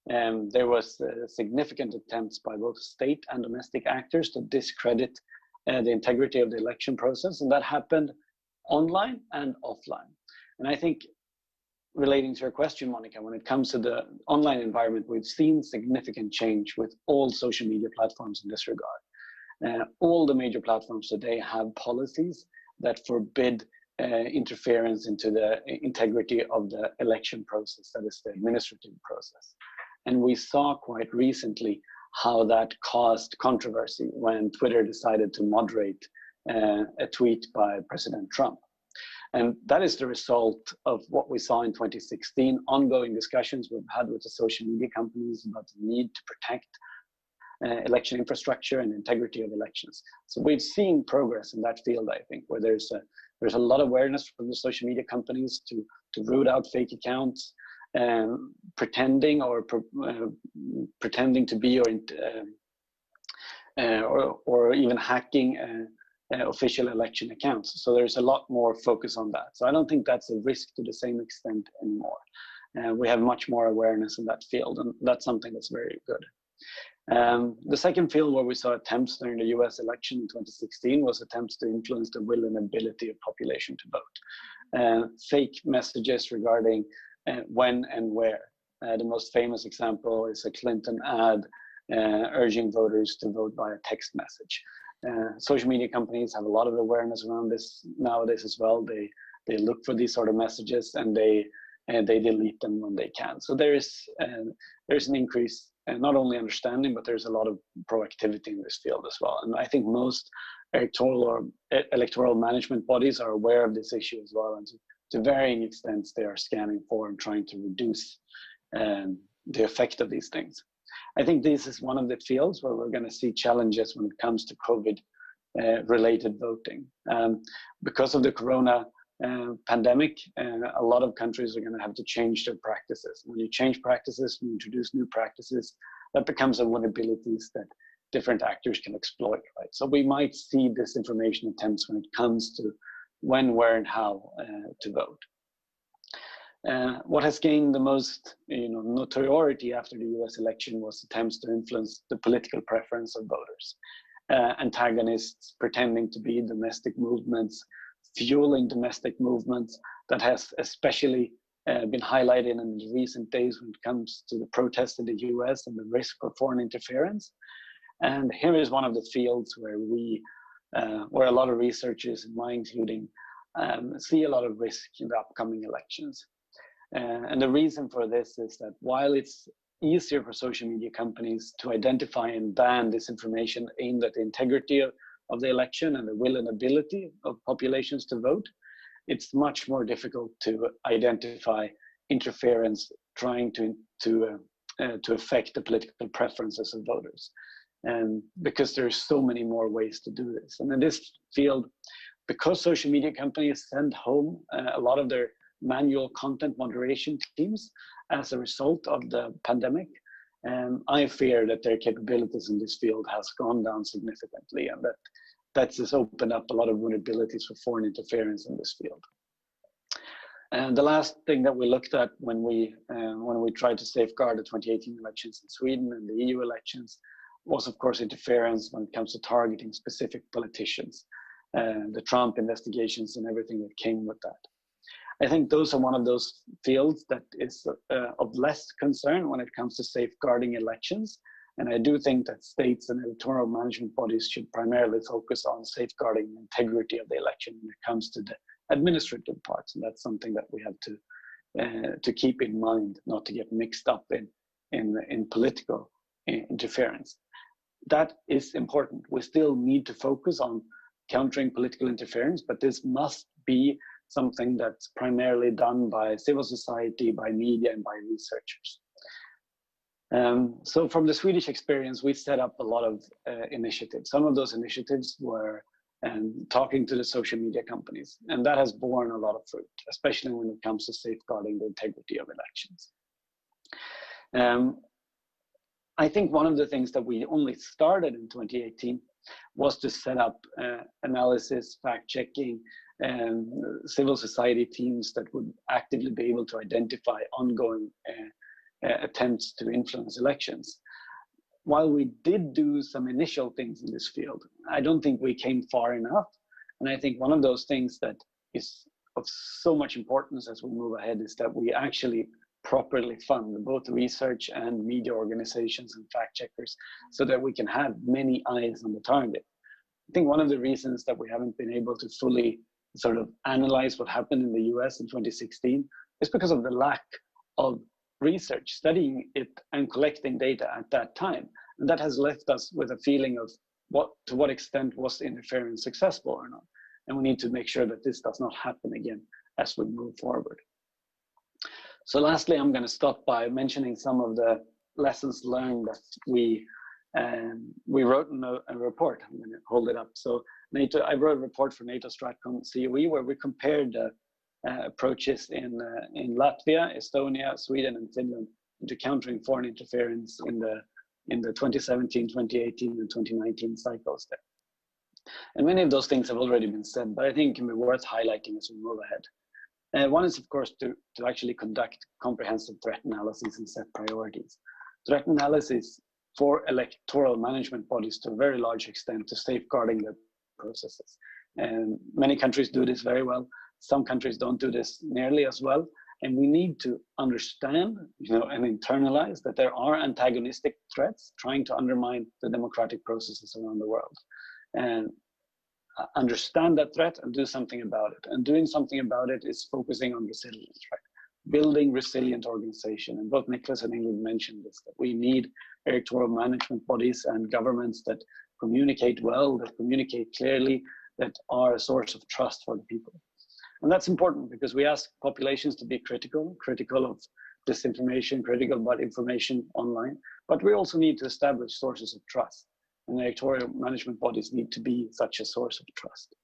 There was significant attempts by both state and domestic actors to discredit the integrity of the election process, and that happened online and offline. And I think, relating to your question, Monika, when it comes to the online environment, we've seen significant change with all social media platforms in this regard. All the major platforms today have policies that forbid interference into the integrity of the election process, that is the administrative process. And we saw quite recently how that caused controversy when Twitter decided to moderate a tweet by President Trump. And that is the result of what we saw in 2016, ongoing discussions we've had with the social media companies about the need to protect election infrastructure and integrity of elections. So we've seen progress in that field, I think, where there's a lot of awareness from the social media companies to root out fake accounts, pretending to be or even hacking official election accounts. So there's a lot more focus on that. So I don't think that's a risk to the same extent anymore. We have much more awareness in that field, and that's something that's very good. The second field where we saw attempts during the US election in 2016 was attempts to influence the will and ability of population to vote. Fake messages regarding when and where. The most famous example is a Clinton ad urging voters to vote via text message. Social media companies have a lot of awareness around this nowadays as well. They look for these sort of messages and they delete them when they can. So there's an increase, not only understanding, but there's a lot of proactivity in this field as well. And I think most electoral management bodies are aware of this issue as well. And to varying extents, they are scanning for and trying to reduce the effect of these things. I think this is one of the fields where we're going to see challenges when it comes to COVID related voting. Because of the corona pandemic, a lot of countries are going to have to change their practices. When you change practices, you introduce new practices, that becomes a vulnerabilities that different actors can exploit, right? So we might see disinformation attempts when it comes to when, where, and how to vote. What has gained the most notoriety after the US election was attempts to influence the political preference of voters. Antagonists pretending to be domestic movements, fueling domestic movements. That has especially been highlighted in the recent days when it comes to the protests in the US and the risk of foreign interference. And here is one of the fields where a lot of researchers, my including, see a lot of risk in the upcoming elections. And the reason for this is that while it's easier for social media companies to identify and ban disinformation aimed at the integrity of the election and the will and ability of populations to vote, it's much more difficult to identify interference trying to affect the political preferences of voters. And because there's so many more ways to do this. And in this field, because social media companies send home a lot of their manual content moderation teams as a result of the pandemic, I fear that their capabilities in this field has gone down significantly, and that's just opened up a lot of vulnerabilities for foreign interference in this field. And the last thing that we looked at when we tried to safeguard the 2018 elections in Sweden and the EU elections was, of course, interference when it comes to targeting specific politicians, the Trump investigations and everything that came with that. I think those are one of those fields that is of less concern when it comes to safeguarding elections. And I do think that states and electoral management bodies should primarily focus on safeguarding the integrity of the election when it comes to the administrative parts. And that's something that we have to keep in mind, not to get mixed up in political interference. That is important. We still need to focus on countering political interference, but this must be something that's primarily done by civil society, by media, and by researchers. So from the Swedish experience, we set up a lot of initiatives. Some of those initiatives were talking to the social media companies, and that has borne a lot of fruit, especially when it comes to safeguarding the integrity of elections. I think one of the things that we only started in 2018 was to set up analysis, fact-checking, and civil society teams that would actively be able to identify ongoing attempts to influence elections. While we did do some initial things in this field, I don't think we came far enough. And I think one of those things that is of so much importance as we move ahead is that we actually properly fund both research and media organizations and fact checkers so that we can have many eyes on the target. I think one of the reasons that we haven't been able to fully sort of analyze what happened in the US in 2016 is because of the lack of research, studying it and collecting data at that time. And that has left us with a feeling of to what extent was interference successful or not. And we need to make sure that this does not happen again as we move forward. So lastly, I'm going to stop by mentioning some of the lessons learned that we wrote in a report. I'm going to hold it up. So NATO, I wrote a report for NATO StratCom COE where we compared approaches in Latvia, Estonia, Sweden, and Finland to countering foreign interference in the 2017, 2018, and 2019 cycles there. And many of those things have already been said, but I think it can be worth highlighting as we move ahead. One is, of course, to actually conduct comprehensive threat analysis and set priorities. Threat analysis for electoral management bodies to a very large extent to safeguarding their processes. And many countries do this very well. Some countries don't do this nearly as well. And we need to understand, and internalize that there are antagonistic threats trying to undermine the democratic processes around the world. And understand that threat and do something about it. And doing something about it is focusing on resilience, right? Building resilient organization. And both Nicholas and Ingrid mentioned this, that we need electoral management bodies and governments that communicate well, that communicate clearly, that are a source of trust for the people. And that's important because we ask populations to be critical of disinformation, critical about information online, but we also need to establish sources of trust. And electoral management bodies need to be such a source of trust.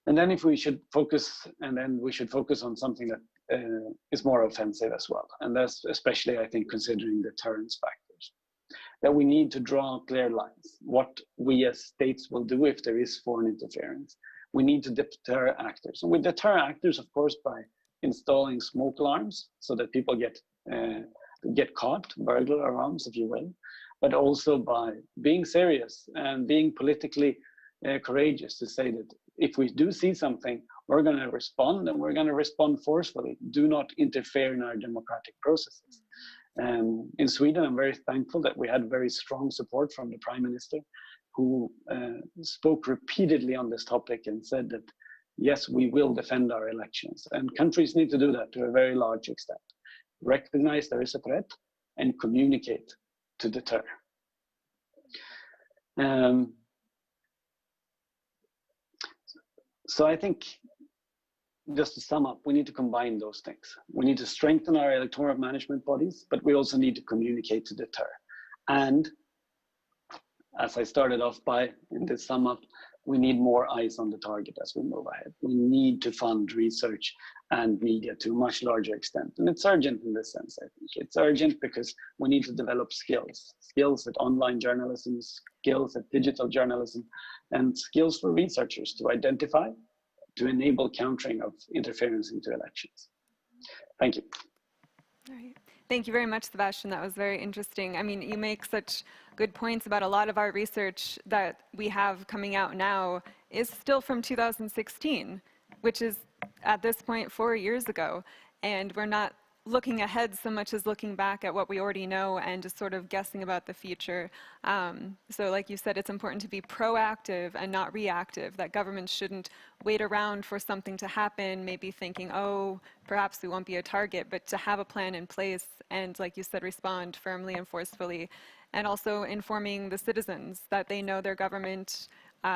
And then if we should focus, on something that is more offensive as well. And that's especially, I think, considering deterrence factors. That we need to draw clear lines, what we as states will do if there is foreign interference. We need to deter actors. And we deter actors, of course, by installing smoke alarms so that people get caught, burglar alarms, if you will, but also by being serious and being politically courageous to say that if we do see something, we're going to respond, and we're going to respond forcefully. Do not interfere in our democratic processes. In Sweden, I'm very thankful that we had very strong support from the Prime Minister, who spoke repeatedly on this topic and said that, yes, we will defend our elections. And countries need to do that to a very large extent. Recognize there is a threat and communicate to deter. So I think, just to sum up, we need to combine those things. We need to strengthen our electoral management bodies, but we also need to communicate to deter. And as I started off by in this sum up, we need more eyes on the target as we move ahead. We need to fund research and media to a much larger extent. And it's urgent in this sense, I think. It's urgent because we need to develop skills at online journalism, skills at digital journalism, and skills for researchers to identify, to enable countering of interference into elections. Thank you. All right. Thank you very much, Sebastian. That was very interesting. I mean, you make such good points about a lot of our research that we have coming out now is still from 2016, which is at this point 4 years ago. And we're not looking ahead so much as looking back at what we already know and just sort of guessing about the future. So like you said, it's important to be proactive and not reactive, that governments shouldn't wait around for something to happen, maybe thinking, oh, perhaps we won't be a target, but to have a plan in place and, like you said, respond firmly and forcefully. And also informing the citizens that they know their government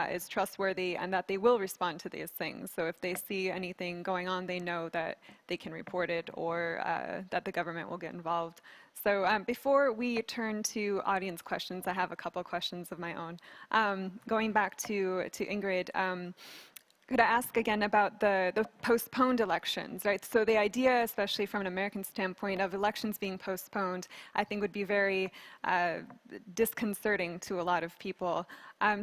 is trustworthy and that they will respond to these things. So if they see anything going on, they know that they can report it or that the government will get involved. So before we turn to audience questions, I have a couple questions of my own. Going back to Ingrid, could I ask again about the postponed elections, right? So the idea, especially from an American standpoint, of elections being postponed, I think would be very disconcerting to a lot of people.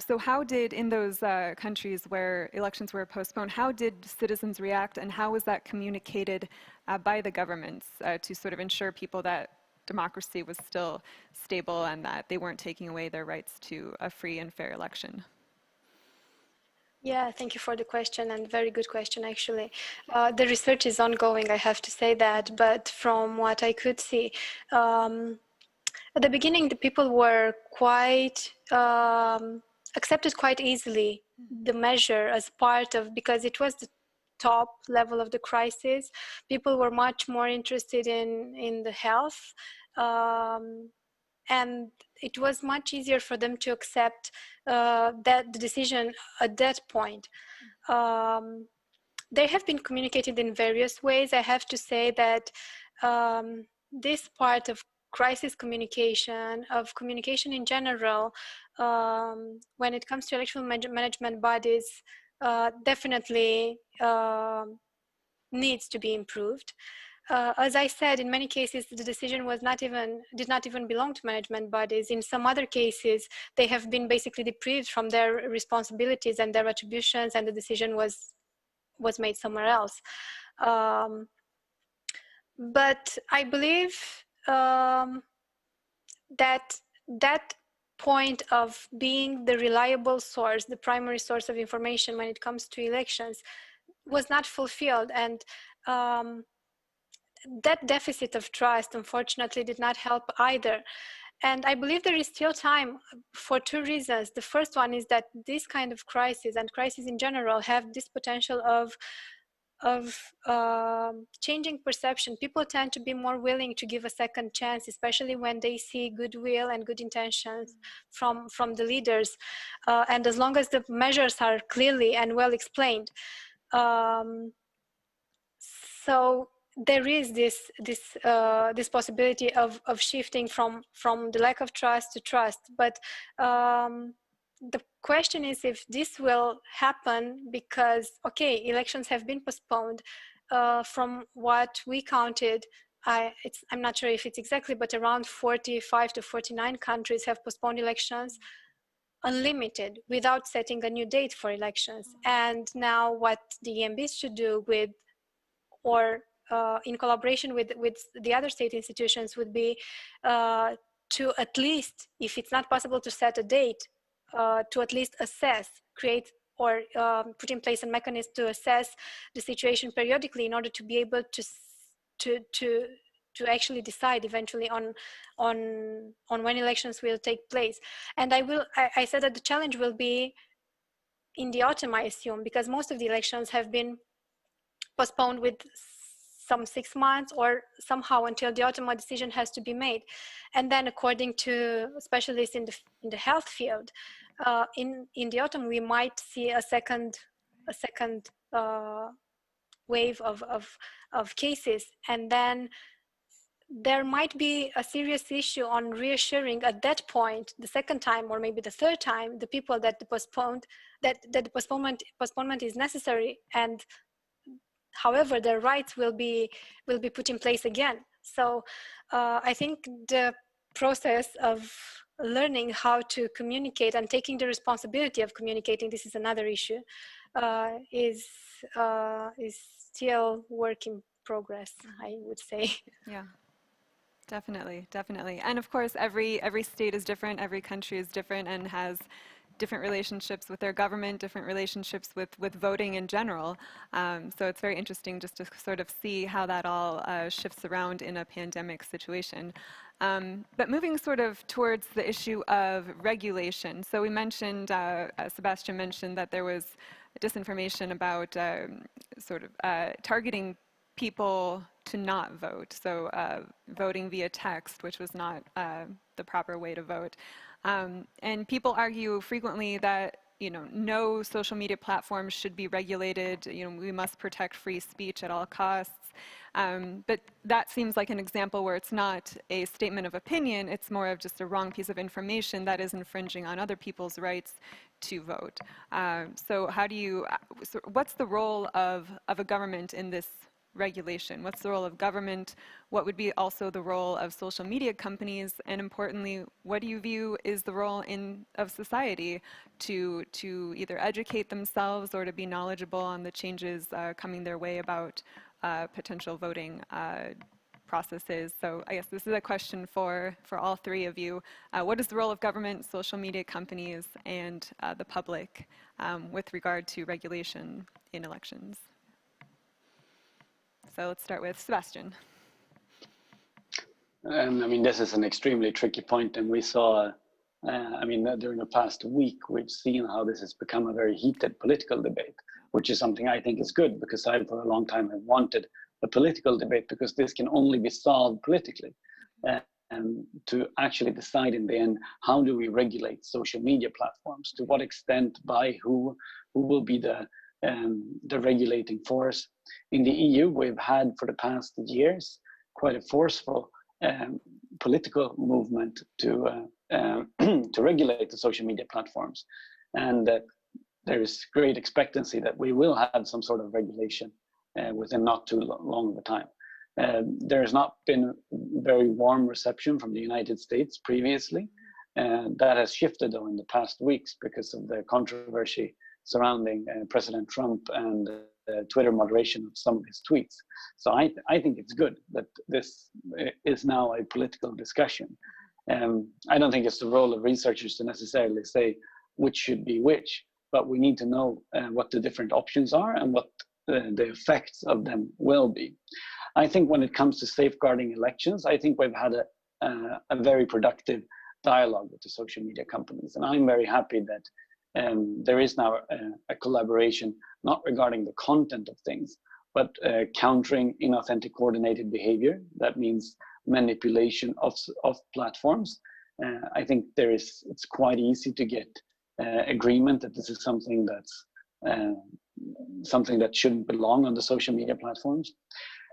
So how did, in those countries where elections were postponed, how did citizens react, and how was that communicated by the governments to sort of ensure people that democracy was still stable and that they weren't taking away their rights to a free and fair election? Yeah, thank you for the question, and very good question, actually. The research is ongoing, I have to say that, but from what I could see, at the beginning, the people were quite, accepted quite easily the measure as part of, because it was the top level of the crisis. People were much more interested in the health, and it was much easier for them to accept that the decision at that point. They have been communicated in various ways. I have to say that this part of crisis communication, of communication in general, when it comes to electoral management bodies, definitely needs to be improved. As I said, in many cases, the decision did not even belong to management bodies. In some other cases, they have been basically deprived from their responsibilities and their attributions, and the decision was made somewhere else. But I believe that that point of being the reliable source, the primary source of information when it comes to elections, was not fulfilled. And that deficit of trust, unfortunately, did not help either. And I believe there is still time for two reasons. The first one is that this kind of crisis, and crises in general, have this potential of changing perception. People tend to be more willing to give a second chance, especially when they see goodwill and good intentions from the leaders, and as long as the measures are clearly and well explained. So there is this possibility of shifting from the lack of trust to trust, but the question is if this will happen because, okay, elections have been postponed. From what we counted, I'm not sure if it's exactly, but around 45 to 49 countries have postponed elections unlimited without setting a new date for elections. And now what the EMBs should do with, or in collaboration with the other state institutions, would be to at least, if it's not possible to set a date, to at least assess, create, or put in place a mechanism to assess the situation periodically in order to be able to actually decide eventually on when elections will take place. And I said that the challenge will be in the autumn, I assume, because most of the elections have been postponed with some 6 months or somehow until the autumn, a decision has to be made. And then according to specialists in the health field, in the autumn, we might see a second wave of cases. And then there might be a serious issue on reassuring at that point, the second time or maybe the third time, the people that the postponement is necessary, and however their rights will be put in place again. So I think the process of learning how to communicate and taking the responsibility of communicating, this is another issue, is still work in progress, I would say. Yeah. Definitely. And of course, every state is different, every country is different and has different relationships with their government, different relationships with voting in general. So it's very interesting just to sort of see how that all shifts around in a pandemic situation. But moving sort of towards the issue of regulation. So we mentioned, Sebastian mentioned that there was disinformation about sort of targeting people to not vote, so voting via text, which was not the proper way to vote. And people argue frequently that, you know, no social media platform should be regulated. You know, we must protect free speech at all costs. But that seems like an example where it's not a statement of opinion, it's more of just a wrong piece of information that is infringing on other people's rights to vote. So how do you, what's the role of a government in this regulation? What's the role of government? What would be also the role of social media companies? And importantly, what do you view is the role of society to either educate themselves or to be knowledgeable on the changes coming their way about potential voting processes? So I guess this is a question for all three of you. What is the role of government, social media companies, and the public with regard to regulation in elections? So let's start with Sebastian. I mean, this is an extremely tricky point, and we saw, I mean, during the past week, we've seen how this has become a very heated political debate, which is something I think is good, because I, for a long time, have wanted a political debate, because this can only be solved politically. And to actually decide in the end, how do we regulate social media platforms? To what extent, by who will be the regulating force? In the EU, we've had for the past years quite a forceful political movement to regulate the social media platforms, and there is great expectancy that we will have some sort of regulation within not too long of a time. There has not been very warm reception from the United States previously, and that has shifted though in the past weeks because of the controversy surrounding President Trump and Twitter moderation of some of his tweets. So I think it's good that this is now a political discussion. I don't think it's the role of researchers to necessarily say which should be which, but we need to know what the different options are and what the effects of them will be. I think when it comes to safeguarding elections, I think we've had a very productive dialogue with the social media companies, and I'm very happy that there is now a collaboration, not regarding the content of things, but countering inauthentic coordinated behavior. That means manipulation of platforms. I think it's quite easy to get agreement that this is something that's something that shouldn't belong on the social media platforms.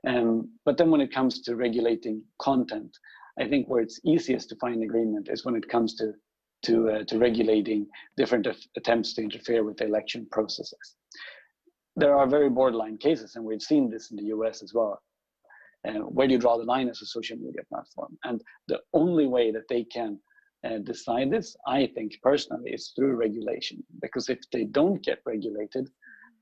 But then when it comes to regulating content, I think where it's easiest to find agreement is when it comes to regulating different attempts to interfere with the election processes. There are very borderline cases, and we've seen this in the US as well. Where do you draw the line as a social media platform? And the only way that they can decide this, I think personally, is through regulation. Because if they don't get regulated,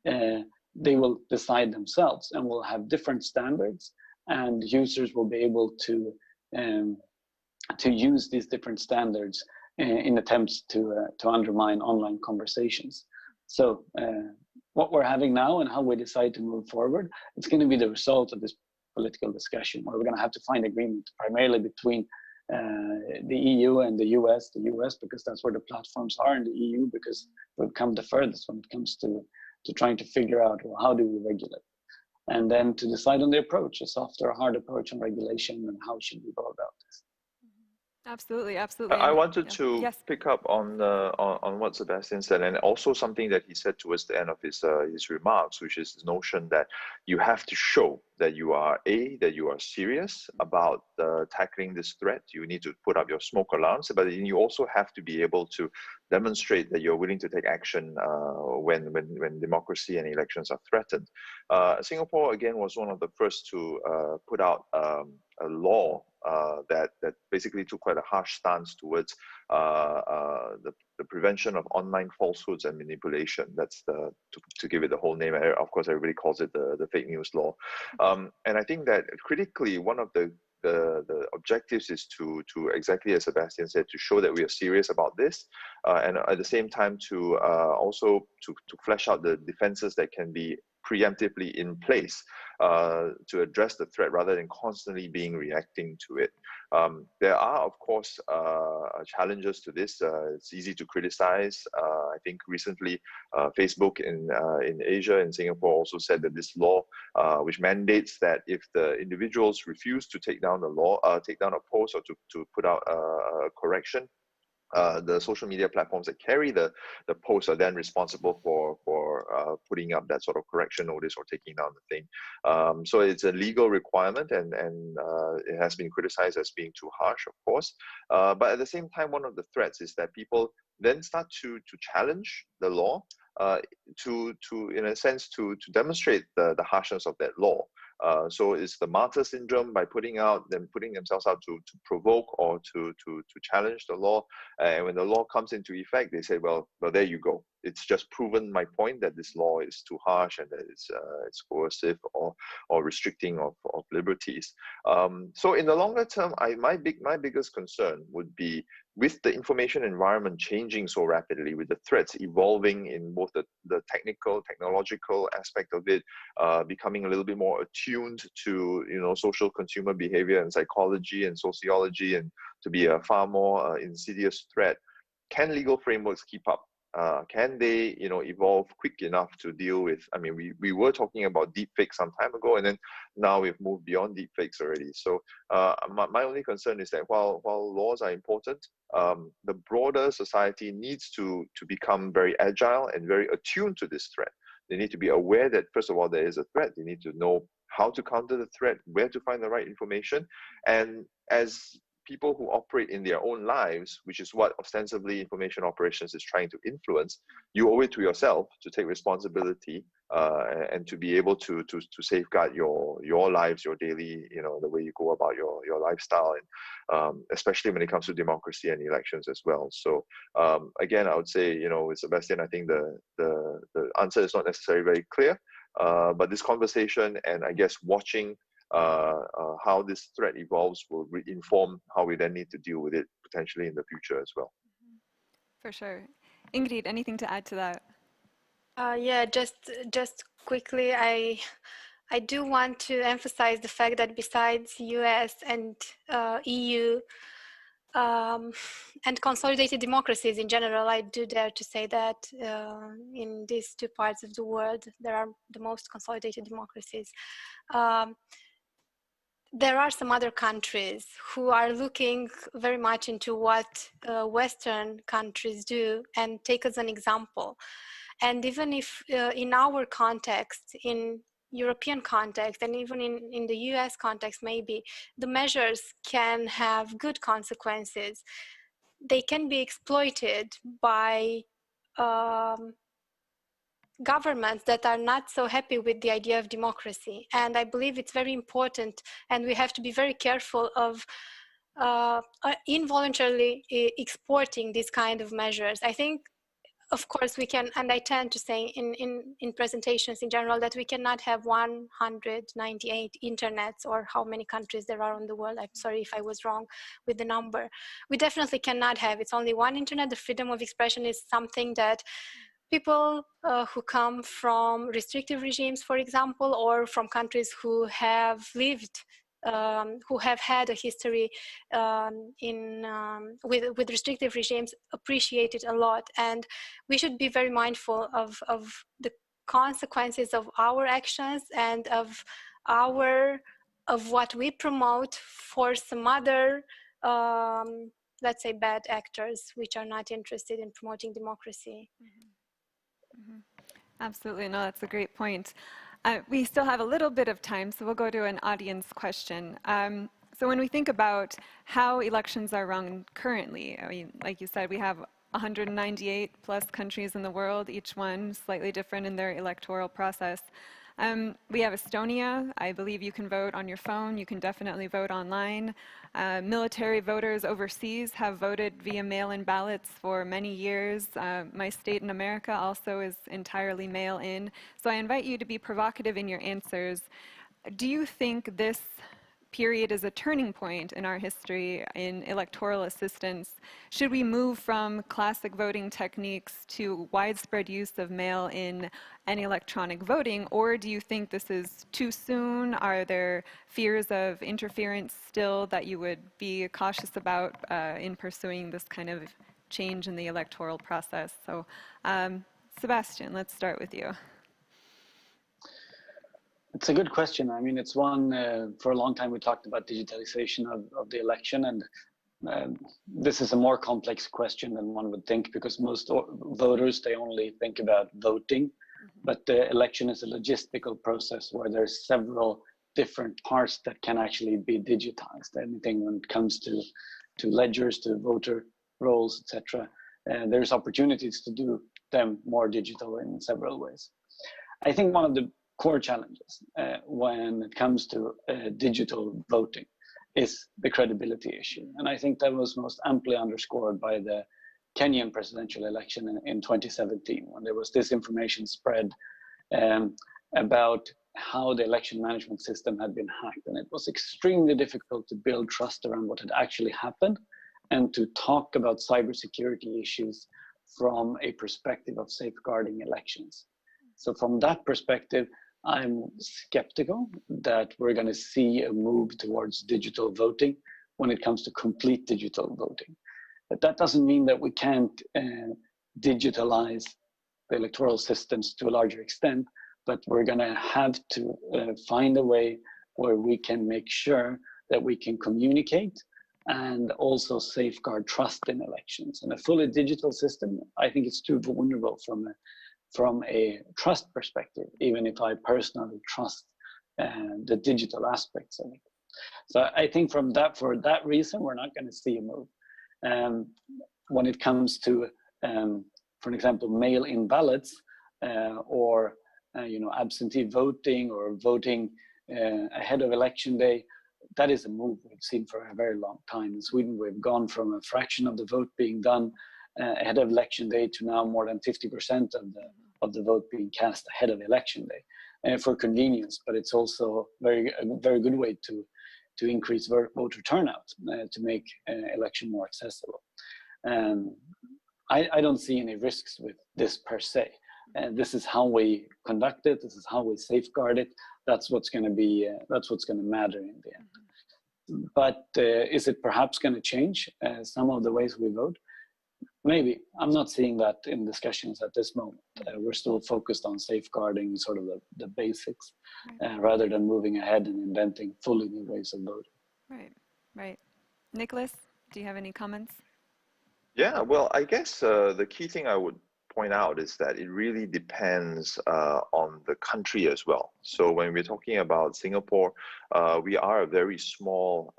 they will decide themselves and will have different standards, and users will be able to use these different standards in attempts to undermine online conversations. So what we're having now and how we decide to move forward, it's going to be the result of this political discussion, where we're going to have to find agreement primarily between the EU and the US because that's where the platforms are in the EU, because we've come the furthest when it comes to trying to figure out, well, how do we regulate, and then to decide on the approach, a soft or a hard approach on regulation, and how should we go about this. Absolutely, absolutely. I wanted to pick up on what Sebastian said, and also something that he said towards the end of his remarks, which is this notion that you have to show that you are serious about tackling this threat. You need to put up your smoke alarms, but then you also have to be able to demonstrate that you're willing to take action when democracy and elections are threatened. Singapore again was one of the first to put out a law that basically took quite a harsh stance towards the prevention of online falsehoods and manipulation. That's to give it the whole name. Of course, everybody calls it the fake news law. And I think that critically, one of the objectives is to exactly as Sebastian said, to show that we are serious about this, and at the same time to also to flesh out the defenses that can be preemptively in place to address the threat rather than constantly reacting to it. There are, of course, challenges to this. It's easy to criticize. I think recently Facebook in Asia, in Singapore, also said that this law, which mandates that if the individuals refuse to take down a post or to put out a correction, the social media platforms that carry the posts are then responsible for putting up that sort of correction notice or taking down the thing. So it's a legal requirement, and it has been criticized as being too harsh, of course. But at the same time, one of the threats is that people then start to challenge the law, to in a sense to demonstrate the harshness of that law. So it's the martyr syndrome by putting themselves out to provoke or to challenge the law. And when the law comes into effect, they say, well, there you go. It's just proven my point that this law is too harsh and that it's coercive or restricting of liberties. So in the longer term, my biggest concern would be, with the information environment changing so rapidly, with the threats evolving in both the technological aspect of it, becoming a little bit more attuned to social consumer behavior and psychology and sociology, and to be a far more insidious threat, can legal frameworks keep up? Can they, evolve quick enough to deal with? I mean, we were talking about deepfakes some time ago, and then now we've moved beyond deepfakes already. So my only concern is that while laws are important, the broader society needs to become very agile and very attuned to this threat. They need to be aware that, first of all, there is a threat. They need to know how to counter the threat, where to find the right information, and as people who operate in their own lives, which is what ostensibly information operations is trying to influence, you owe it to yourself to take responsibility and to be able to safeguard your lives, your daily, the way you go about your lifestyle, and especially when it comes to democracy and elections as well. So again, I would say, with Sebastian, I think the answer is not necessarily very clear, but this conversation, and I guess watching how this threat evolves will inform how we then need to deal with it potentially in the future as well. For sure. Ingrid, anything to add to that? Yeah, just quickly, I do want to emphasize the fact that besides US and EU and consolidated democracies in general, I do dare to say that in these two parts of the world, there are the most consolidated democracies. There are some other countries who are looking very much into what Western countries do and take as an example. And even if in our context, in European context, and even in the US context, maybe the measures can have good consequences, they can be exploited by governments that are not so happy with the idea of democracy. And I believe it's very important, and we have to be very careful of involuntarily exporting these kind of measures. I think, of course, we can, and I tend to say in presentations in general, that we cannot have 198 internets, or how many countries there are in the world. I'm sorry if I was wrong with the number. We definitely cannot have. It's only one internet. The freedom of expression is something that people who come from restrictive regimes, for example, or from countries who have lived, who have had a history with restrictive regimes, appreciate it a lot. And we should be very mindful of the consequences of our actions and of what we promote for some other let's say bad actors which are not interested in promoting democracy. Absolutely, no, that's a great point. We still have a little bit of time, so we'll go to an audience question. So when we think about how elections are run currently, I mean, like you said, we have 198 plus countries in the world, each one slightly different in their electoral process. We have Estonia. I believe you can vote on your phone. You can definitely vote online. Military voters overseas have voted via mail-in ballots for many years. My state in America also is entirely mail-in. So I invite you to be provocative in your answers. Do you think this period is a turning point in our history in electoral assistance? Should we move from classic voting techniques to widespread use of mail-in and electronic voting, or do you think this is too soon? Are there fears of interference still that you would be cautious about in pursuing this kind of change in the electoral process? So, Sebastian, let's start with you. It's a good question. I mean, it's one, for a long time we talked about digitalization of the election, and this is a more complex question than one would think, because most voters, they only think about voting, but the election is a logistical process where there's several different parts that can actually be digitized. Anything when it comes to ledgers, to voter rolls, etc. There's opportunities to do them more digital in several ways. I think one of the core challenges when it comes to digital voting is the credibility issue. And I think that was most amply underscored by the Kenyan presidential election in 2017, when there was disinformation spread about how the election management system had been hacked. And it was extremely difficult to build trust around what had actually happened and to talk about cybersecurity issues from a perspective of safeguarding elections. So from that perspective, I'm skeptical that we're going to see a move towards digital voting when it comes to complete digital voting. But that doesn't mean that we can't digitalize the electoral systems to a larger extent, but we're going to have to find a way where we can make sure that we can communicate and also safeguard trust in elections. And a fully digital system, I think it's too vulnerable from a trust perspective, even if I personally trust the digital aspects of it. So I think for that reason, we're not going to see a move. When it comes to, for example, mail-in ballots or absentee voting or voting ahead of election day, that is a move we've seen for a very long time. In Sweden, we've gone from a fraction of the vote being done ahead of election day to now more than 50% of the vote being cast ahead of election day. for convenience, but it's also a very good way to increase voter turnout, to make election more accessible. I don't see any risks with this per se. And this is how we conduct it. This is how we safeguard it. That's what's going to be. That's what's going to matter in the end. But is it perhaps going to change some of the ways we vote? Maybe. I'm not seeing that in discussions at this moment. We're still focused on safeguarding sort of the basics, rather than moving ahead and inventing fully new ways of voting. Right. Right. Nicholas, do you have any comments? Yeah, well, I guess the key thing I would point out is that it really depends on the country as well. So when we're talking about Singapore, we are a very small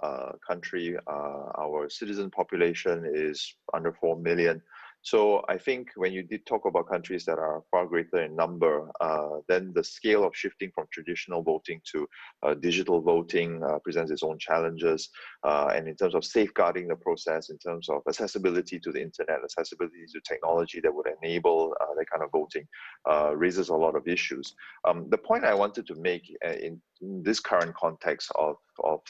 country. Our citizen population is under 4 million. So I think when you did talk about countries that are far greater in number, then the scale of shifting from traditional voting to digital voting presents its own challenges. And in terms of safeguarding the process, in terms of accessibility to the internet, accessibility to technology that would enable that kind of voting, raises a lot of issues. The point I wanted to make in this current context of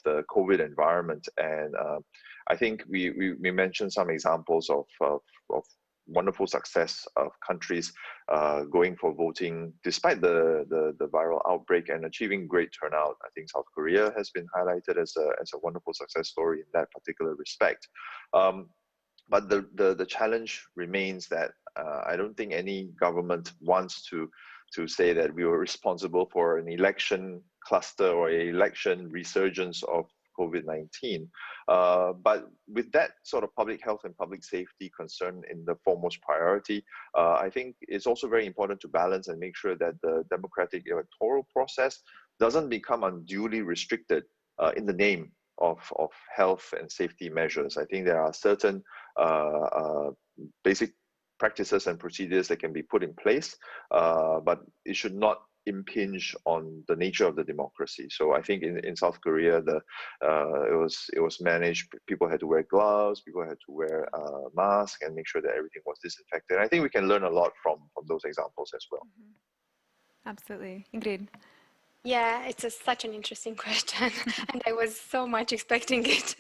the COVID environment, and I think we mentioned some examples of wonderful success of countries going for voting despite the viral outbreak and achieving great turnout. I think South Korea has been highlighted as a wonderful success story in that particular respect. But the challenge remains that I don't think any government wants to say that we were responsible for an election cluster or an election resurgence of COVID-19. But with that sort of public health and public safety concern in the foremost priority, I think it's also very important to balance and make sure that the democratic electoral process doesn't become unduly restricted in the name of health and safety measures. I think there are certain basic practices and procedures that can be put in place, but it should not impinge on the nature of the democracy. So I think in South Korea, it was managed. People had to wear gloves, people had to wear masks, and make sure that everything was disinfected. And I think we can learn a lot from those examples as well. Absolutely. Ingrid. Yeah, it's such an interesting question, and I was so much expecting it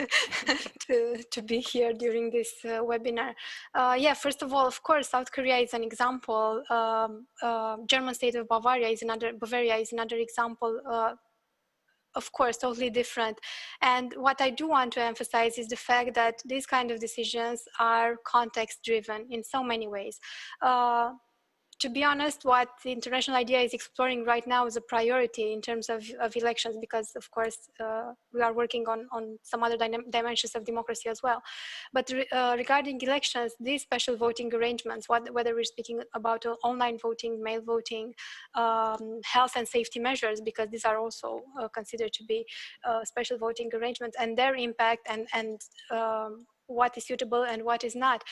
to be here during this webinar. Yeah, first of all, of course, South Korea is an example. German state of Bavaria is another example. Of course, totally different. And what I do want to emphasize is the fact that these kind of decisions are context-driven in so many ways. To be honest, what the international idea is exploring right now is a priority in terms of elections, because of course we are working on some other dimensions of democracy as well. But regarding elections, these special voting arrangements, whether we're speaking about online voting, mail voting, health and safety measures, because these are also considered to be special voting arrangements, and their impact and what is suitable and what is not.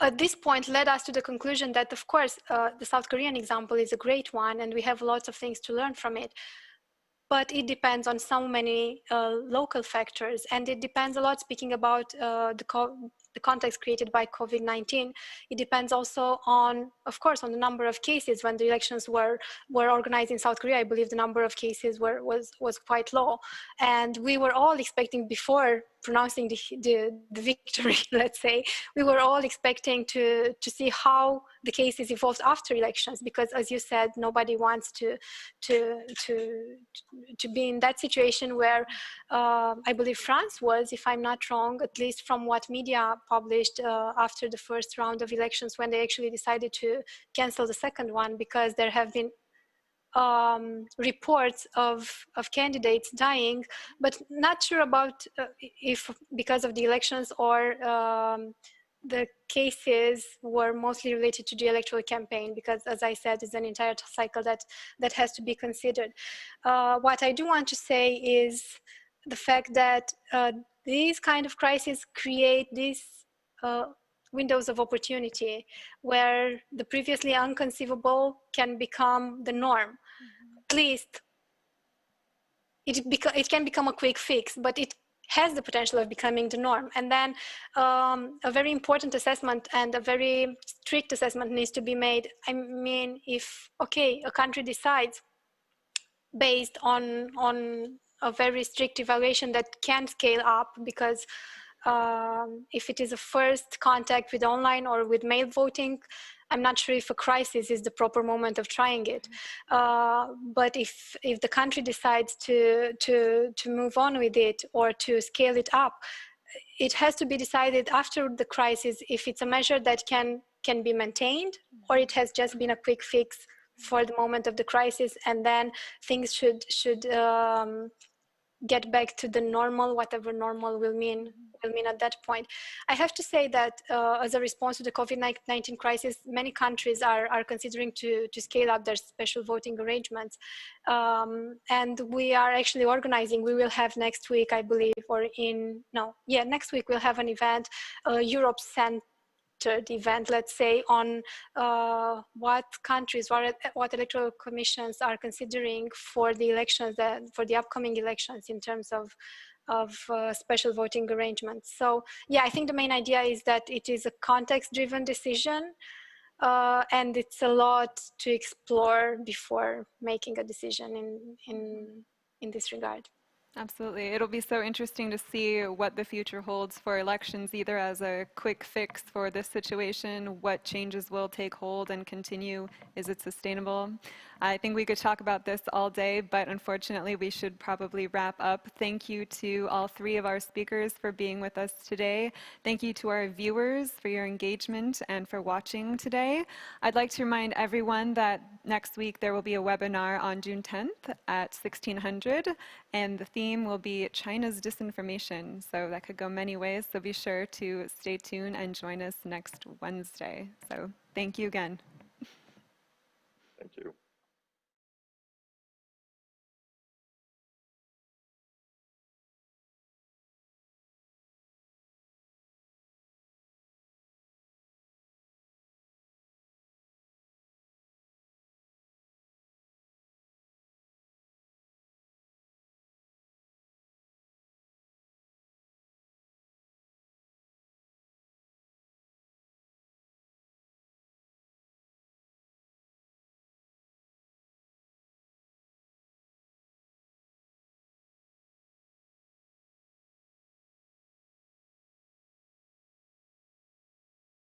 At this point led us to the conclusion that, of course, the South Korean example is a great one, and we have lots of things to learn from it. But it depends on so many local factors, and it depends a lot, speaking about the context created by COVID-19. It depends also on, of course, on the number of cases. When the elections were organized in South Korea, I believe the number of cases was quite low. And we were all expecting, before pronouncing the victory, let's say, we were all expecting to see how the cases evolved after elections, because, as you said, nobody wants to be in that situation where I believe France was, if I'm not wrong, at least from what media published after the first round of elections, when they actually decided to cancel the second one, because there have been reports of candidates dying, but not sure about if because of the elections or the cases were mostly related to the electoral campaign, because, as I said, it's an entire cycle that has to be considered. What I do want to say is the fact that these kind of crises create these windows of opportunity where the previously unconceivable can become the norm. At least it can become a quick fix, but it has the potential of becoming the norm. And then a very important assessment and a very strict assessment needs to be made. I mean, if, okay, a country decides based on a very strict evaluation that can scale up, because if it is a first contact with online or with mail voting, I'm not sure if a crisis is the proper moment of trying it. But if the country decides to move on with it or to scale it up, it has to be decided after the crisis if it's a measure that can be maintained, or it has just been a quick fix for the moment of the crisis, and then things should get back to the normal, whatever normal will mean at that point. I have to say that as a response to the COVID-19 crisis, many countries are considering to scale up their special voting arrangements. And we are actually organizing, we will have next week, I believe, next week we'll have an event, Europe centered event, let's say, on what countries, what electoral commissions are considering for the elections, for the upcoming elections in terms of special voting arrangements. So yeah, I think the main idea is that it is a context-driven decision, and it's a lot to explore before making a decision in this regard. Absolutely. It'll be so interesting to see what the future holds for elections, either as a quick fix for this situation, what changes will take hold and continue, is it sustainable? I think we could talk about this all day, but unfortunately we should probably wrap up. Thank you to all three of our speakers for being with us today. Thank you to our viewers for your engagement and for watching today. I'd like to remind everyone that next week there will be a webinar on June 10th at 1600, and the theme will be China's disinformation. So that could go many ways, so be sure to stay tuned and join us next Wednesday. So thank you again. Thank you.